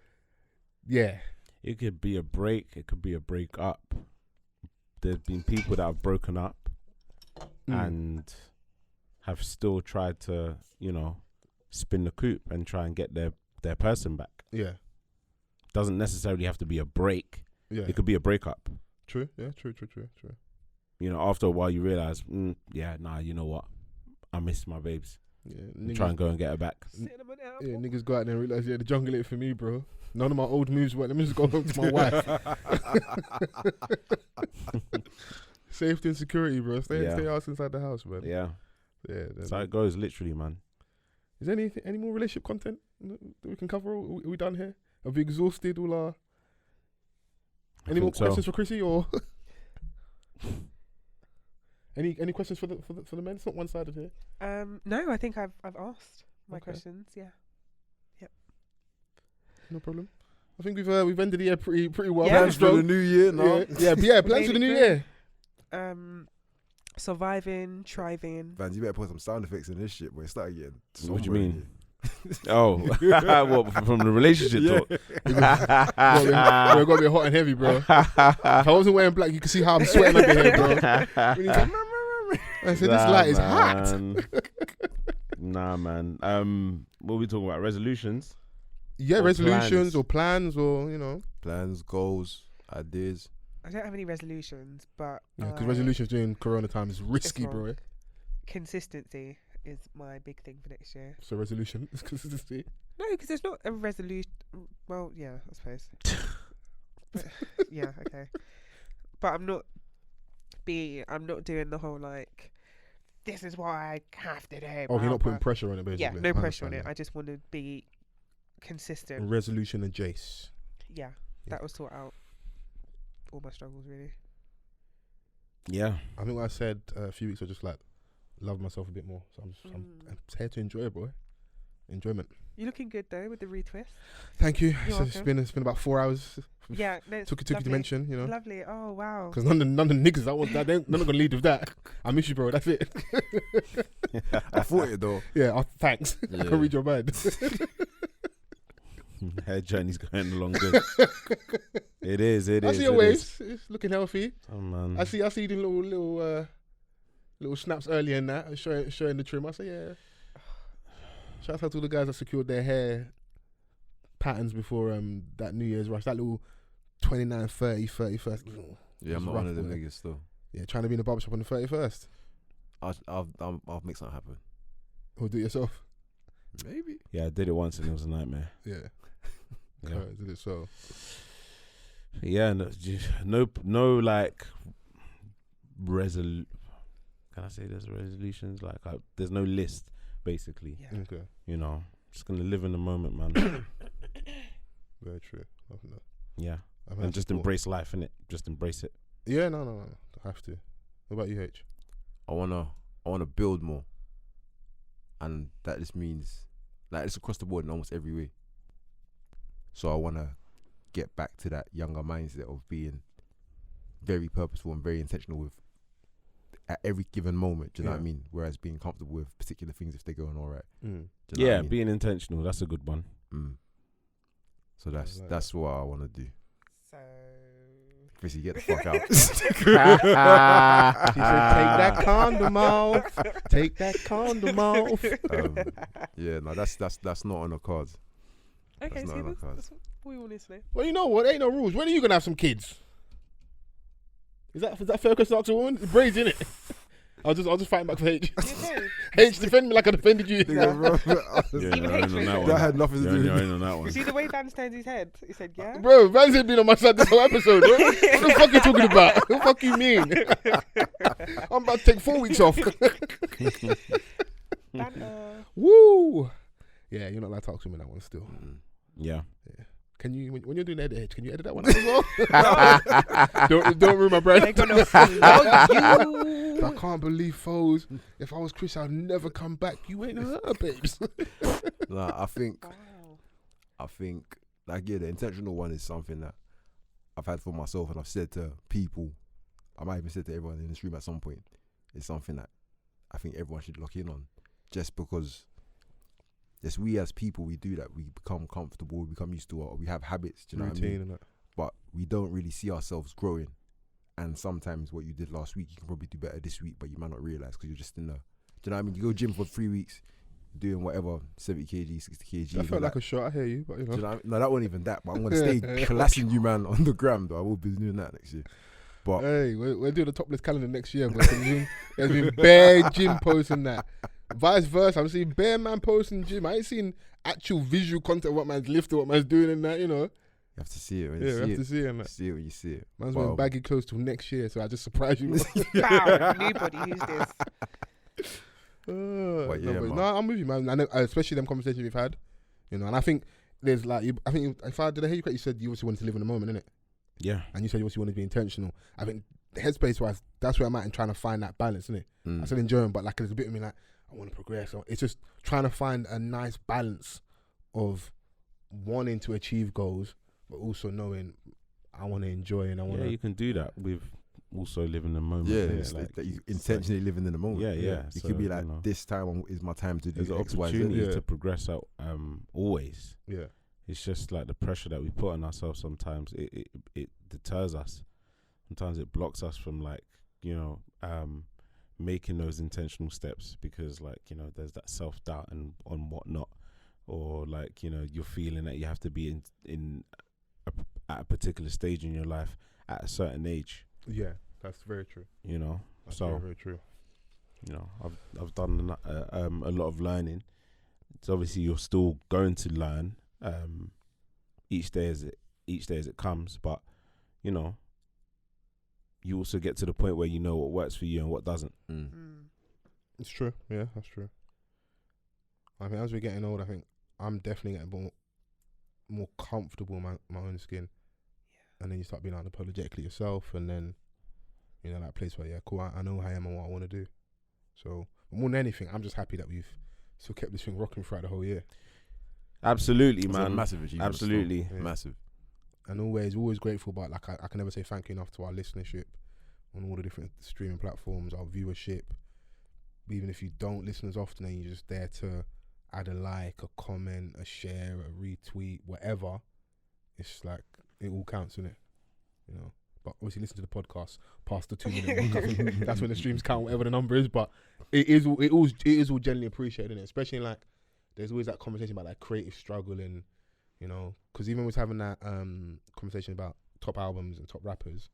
Yeah. It could be a break. It could be a break up. There's been people that have broken up and have still tried to, spin the coupe and try and get their person back. Yeah. Doesn't necessarily have to be a break. Yeah. It could be a breakup. True. Yeah, true. After a while you realise, you know what? I miss my babes. Yeah. Try and go and get her back. Yeah, niggas go out there and realise, the jungle ain't for me, bro. None of my old moves work. Let me just go home to my wife. Safety and security, bro. Stay out inside the house, man. Yeah. Yeah. That's how it goes, literally, man. Is there any more relationship content that we can cover? Are we done here? Have we exhausted all our... Any more questions for Chrissy, or... Any questions for the men? It's not one-sided here. No, I think I've asked my questions. Yeah. Yep. No problem. I think we've ended the year pretty well. Yeah. Plans for the new year, no? Yeah, plans for the new year. Surviving, thriving. Vans, you better put some sound effects in this shit, boy. Start again. What do you mean? What, from the relationship talk? We're gonna be hot and heavy, bro. If I wasn't wearing black, you can see how I'm sweating up in here, bro. I said, this light is hot. Nah, man. What are we talking about? Resolutions? Yeah, or resolutions or plans or, Plans, goals, ideas. I don't have any resolutions, but... because resolutions during Corona time is risky, bro. Consistency is my big thing for next year. So resolution is consistency? No, because there's not a resolution. Well, yeah, I suppose. But, yeah, okay. But I'm not doing the whole this is what I have to do. Oh, you're not putting pressure on it, basically. Yeah, no pressure on it. I just want to be consistent. Resolution and Jace. Yeah, that will sort out all my struggles, really. Yeah. I think what I said a few weeks ago, just love myself a bit more. So I'm here to enjoy it, boy. Enjoyment. You're looking good though with the retwist. Thank you. So it's been about 4 hours. Yeah, no, took you to mention, Lovely. Oh wow. Because none of the niggas they're not gonna lead with that. I miss you, bro. That's it. I thought it though. Yeah. Thanks. I can read your mind. Hair journey's going along good. It is. I see your waist. It's looking healthy. Oh man. I see you doing little snaps earlier in that, showing the trim. I say, yeah. Shout out to all the guys that secured their hair patterns before that New Year's rush. That little 29, 30, 31st. Yeah, I'm not one of them niggas still. Yeah, trying to be in the barbershop on the 31st. I'll make something happen. Or do it yourself. Maybe. Yeah, I did it once and it was a nightmare. Yeah. Yeah. Did it so. Yeah, no like can I say there's resolutions? Like there's no list basically. Yeah. Okay. You know, just gonna live in the moment, man. Very true. Yeah. I've had And just before. embrace life, innit? Just embrace it. Yeah, no. I have to. What about you, H? I wanna build more, and that just means like it's across the board in almost every way. So I wanna get back to that younger mindset of being very purposeful and very intentional with at every given moment. Do you know what I mean? Whereas being comfortable with particular things if they're going all right. Mm. Do you know what I mean? Being intentional. That's a good one. So that's like that's what I want to do. So Chrissy, get the fuck out. She said, "Take that condom off. Take that condom off." Yeah, no, that's not on the cards. okay, That's not see, on the cards. that's what we wanted to know. Well, you know what? Ain't no rules. When are you gonna have some kids? Is that fair question to ask a woman? It's braids, innit? I'll just fight back for H. Okay. H, defend me like I defended you. Yeah, Even you're in on that one. That had nothing to do with You're it. in on that one. You see the way Vans turned his head? He said, yeah. Bro, Vans ain't been on my side this whole episode. Bro. What the fuck are you talking about? What the fuck you mean? I'm about to take 4 weeks off. Woo! Yeah, you're not allowed to talk to me in that one still. Yeah. Can you, when you're doing the edit, can you edit that one out as well? don't ruin my brand. They're gonna follow you. I can't believe Fols. If I was Chris, I'd never come back. You ain't her, babes. Nah, I think Wow. like the intentional one is something that I've had for myself, and I've said to people. I might even said to everyone in this room at some point. It's something that I think everyone should lock in on, just because. Yes, we as people, we do that. We become comfortable, we become used to it, we have habits, do you know what I mean? And that. But we don't really see ourselves growing. And sometimes what you did last week, you can probably do better this week, but you might not realise because you're just in the, do you know what I mean? You go gym for 3 weeks, doing whatever, 70 kg, 60 kg. I felt like a shot, I hear you, but you know. Do you know what I mean? No, that wasn't even that, but I'm going to stay classing you, man, on the gram, though. I will be doing that next year. But Hey, we're doing a topless calendar next year. But there's been bare gym posts and that. Vice versa, I'm seeing bare man posting gym. I ain't seen actual visual content of what man's lifting, what man's doing and that, you know. you have to see it when Yeah, you you see have to it. see it and You that. see it when you see it. Man's But, wearing baggy clothes till next year, so I just surprised you. Wow, nobody who's this. No, I'm with you, man. I know, especially them conversations we've had, you know. And I think there's like, if I did I hear you correct, you said you obviously wanted to live in the moment, innit? Yeah. And you said you obviously wanted to be intentional. I think headspace wise, that's where I'm at in trying to find that balance, innit? I still enjoy them, but like there's a bit of me like I want to progress. So it's just trying to find a nice balance of wanting to achieve goals, but also knowing I want to enjoy and I want Yeah, to. you can do that with also living the moment. Yeah, innit? it's Like, that you it's intentionally living in the moment. like, yeah. You So, could be like, you know, this time is my time to do there's an X, Y, Z. opportunity yeah. to progress out always. Yeah. It's just like the pressure that we put on ourselves sometimes it deters us. Sometimes it blocks us from like, you know, making those intentional steps because like, you know, there's that self-doubt and on whatnot, or like, you know, you're feeling that you have to be at a particular stage in your life at a certain age, Yeah, that's very true. you know. That's So very, very true. you know, I've done a lot of learning. It's obviously you're still going to learn each day as it comes, but you know, you also get to the point where you know what works for you and what doesn't. It's true. Yeah, that's true. I think as we're getting older, I think I'm definitely getting more comfortable in my own skin. Yeah. And then you start being unapologetically yourself, and then, you know, that place where, yeah, cool, I know who I am and what I want to do. So, more than anything, I'm just happy that we've still kept this thing rocking throughout the whole year. Absolutely, It's a man. massive achievement. Absolutely. still. Yeah. Massive. And always grateful, but like I can never say thank you enough to our listenership on all the different streaming platforms, our viewership. Even if you don't listen as often and you're just there to add a like, a comment, a share, a retweet, whatever, it's like it all counts, innit? You know. But obviously listen to the podcast past the 2 minute mark. I think that's when the streams count, whatever the number is. But it is all generally appreciated, innit? Especially like there's always that conversation about like creative struggle and, you know, because even was having that conversation about top albums and top rappers.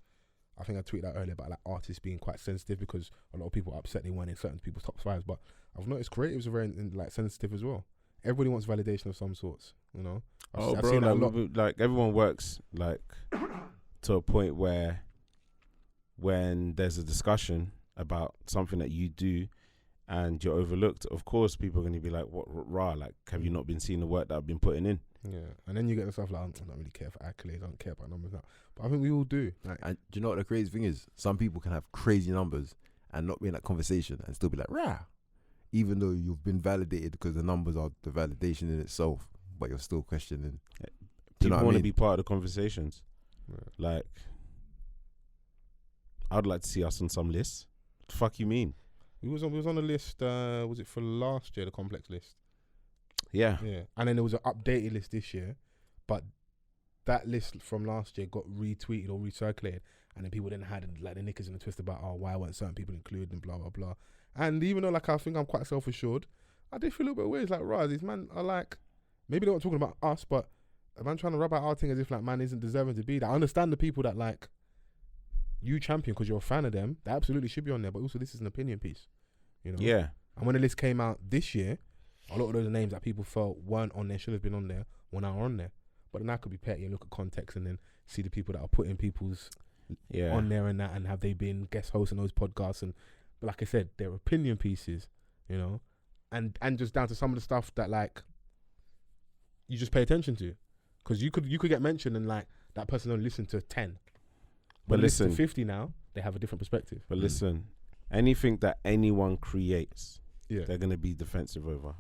I think I tweeted that earlier about like artists being quite sensitive because a lot of people are upset they weren't in certain people's top 5s. But I've noticed creatives are very like sensitive as well. Everybody wants validation of some sorts, you know. I've bro, seen that a lot. like everyone works like to a point where when there's a discussion about something that you do and you're overlooked, of course people are going to be like, what rah, like have you not been seeing the work that I've been putting in? Yeah, and then you get the stuff like, I don't really care for accolades, I don't care about numbers now. But I think we all do. Like, And do you know what the crazy thing is? Some people can have crazy numbers and not be in that conversation and still be like, rah, even though you've been validated because the numbers are the validation in itself, but you're still questioning. People want to be part of the conversations. Like, I'd like to see us on some lists. What the fuck you mean? We was on the list, was it for last year, the complex list? Yeah. And then there was an updated list this year, but that list from last year got retweeted or recirculated, and then people then had like the knickers in the twist about, oh, why weren't certain people included and blah blah blah. And even though like I think I'm quite self-assured, I did feel a little bit weird. It's like, right, these man are like, maybe they're not talking about us, but a man trying to rub out our thing as if like man isn't deserving to be there. I understand the people that like you champion because you're a fan of them. They absolutely should be on there, but also this is an opinion piece, you know. Yeah. And when the list came out this year, a lot of those names that people felt weren't on there, should have been on there, were now on there. But then that could be petty and look at context and then see the people that are putting people's on there and that, and have they been guest hosts on those podcasts. And but like I said, they're opinion pieces, you know, and just down to some of the stuff that like you just pay attention to, because you could get mentioned and like that person only listened to 10, but listen to 50 now, they have a different perspective. But listen, anything that anyone creates, they're gonna be defensive over.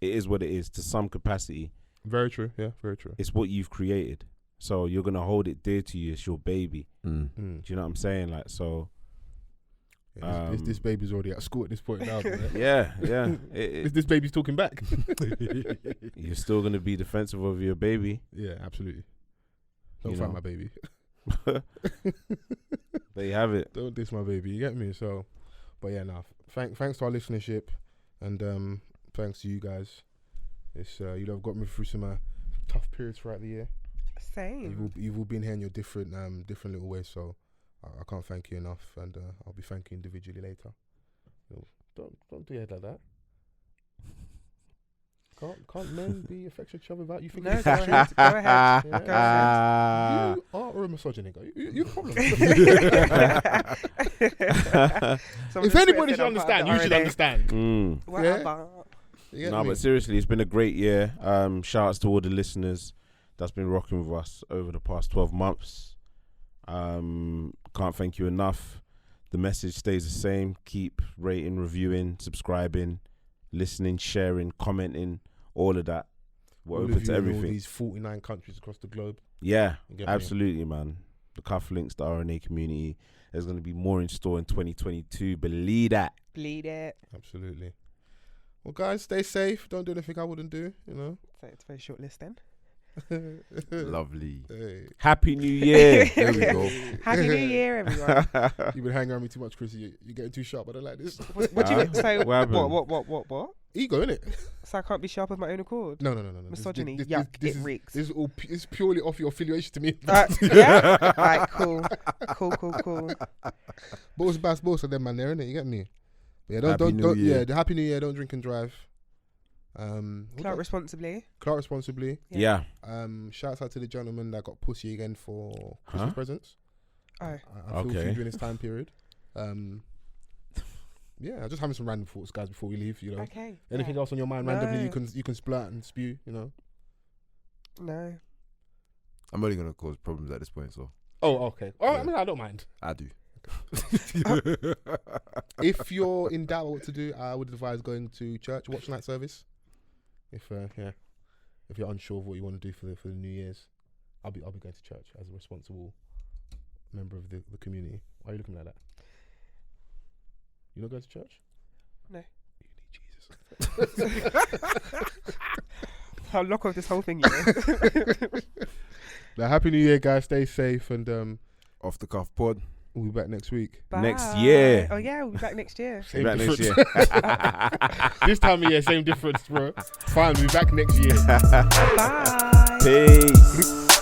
It is what it is to some capacity. Very true. Yeah, very true. It's what you've created, so you're gonna hold it dear to you. It's your baby. Do you know what I'm saying? Like, so this baby's already at school at this point now. Yeah. This baby's talking back. You're still gonna be defensive over your baby. Yeah, absolutely. Don't fight my baby. There you have it. Don't diss my baby. You get me? So, but yeah, thanks to our listenership, and thanks to you guys. It's you have got me through some tough periods throughout the year. Same. You've all been here in your different little ways. So I can't thank you enough, and I'll be thanking you individually later. Don't do your head like that. Can't men be affectionate to each other without you thinking? No, go ahead. Go ahead. You are a misogynist. You problem. If anybody should understand, you should understand. Whatever. No, but seriously, it's been a great year. Shout outs to all the listeners that's been rocking with us over the past 12 months. Can't thank you enough. The message stays the same. Keep rating, reviewing, subscribing, listening, sharing, commenting, all of that. We're open to everything. All these 49 countries across the globe. Yeah, absolutely, man. The cufflinks, the RNA community. There's going to be more in store in 2022. Believe that. Bleed it. Absolutely. Well, guys, stay safe. Don't do anything I wouldn't do, you know. So it's a very short list then. Lovely. Hey. Happy New Year. There we go. Happy New Year, everyone. You've been hanging around me too much, Chrissy. You're getting too sharp. I don't like this. What do you say? What? Ego, innit? So I can't be sharp of my own accord? No. Misogyny. This reeks. This is purely off your affiliation to me. Yeah? Right, cool. Balls, bass, balls of them, man, there, innit? You get me? Yeah, the Happy New Year. Don't drink and drive. Clout responsibly. Yeah. Shouts out to the gentleman that got pussy again for Christmas presents. Oh. I feel for you during this time period. Yeah, just having some random thoughts, guys, before we leave. You know. Okay. Anything else on your mind randomly? You can splurt and spew. You know. No. I'm only gonna cause problems at this point, so. Oh, okay. Oh, yeah. I mean, I don't mind. I do. If you're in doubt what to do, I would advise going to church, watch night service. If you're unsure of what you want to do for the New Year's, I'll be going to church as a responsible member of the community. Why are you looking like that? You not going to church? No. You need Jesus. I'll lock off this whole thing, you know. Now, Happy New Year, guys. Stay safe, and Off the Cuff Pod. We'll be back next week. Bye. Next year. Oh yeah, we'll be back next year. Same difference. This time of year, same difference, bro. Fine, we'll be back next year. Bye. Peace.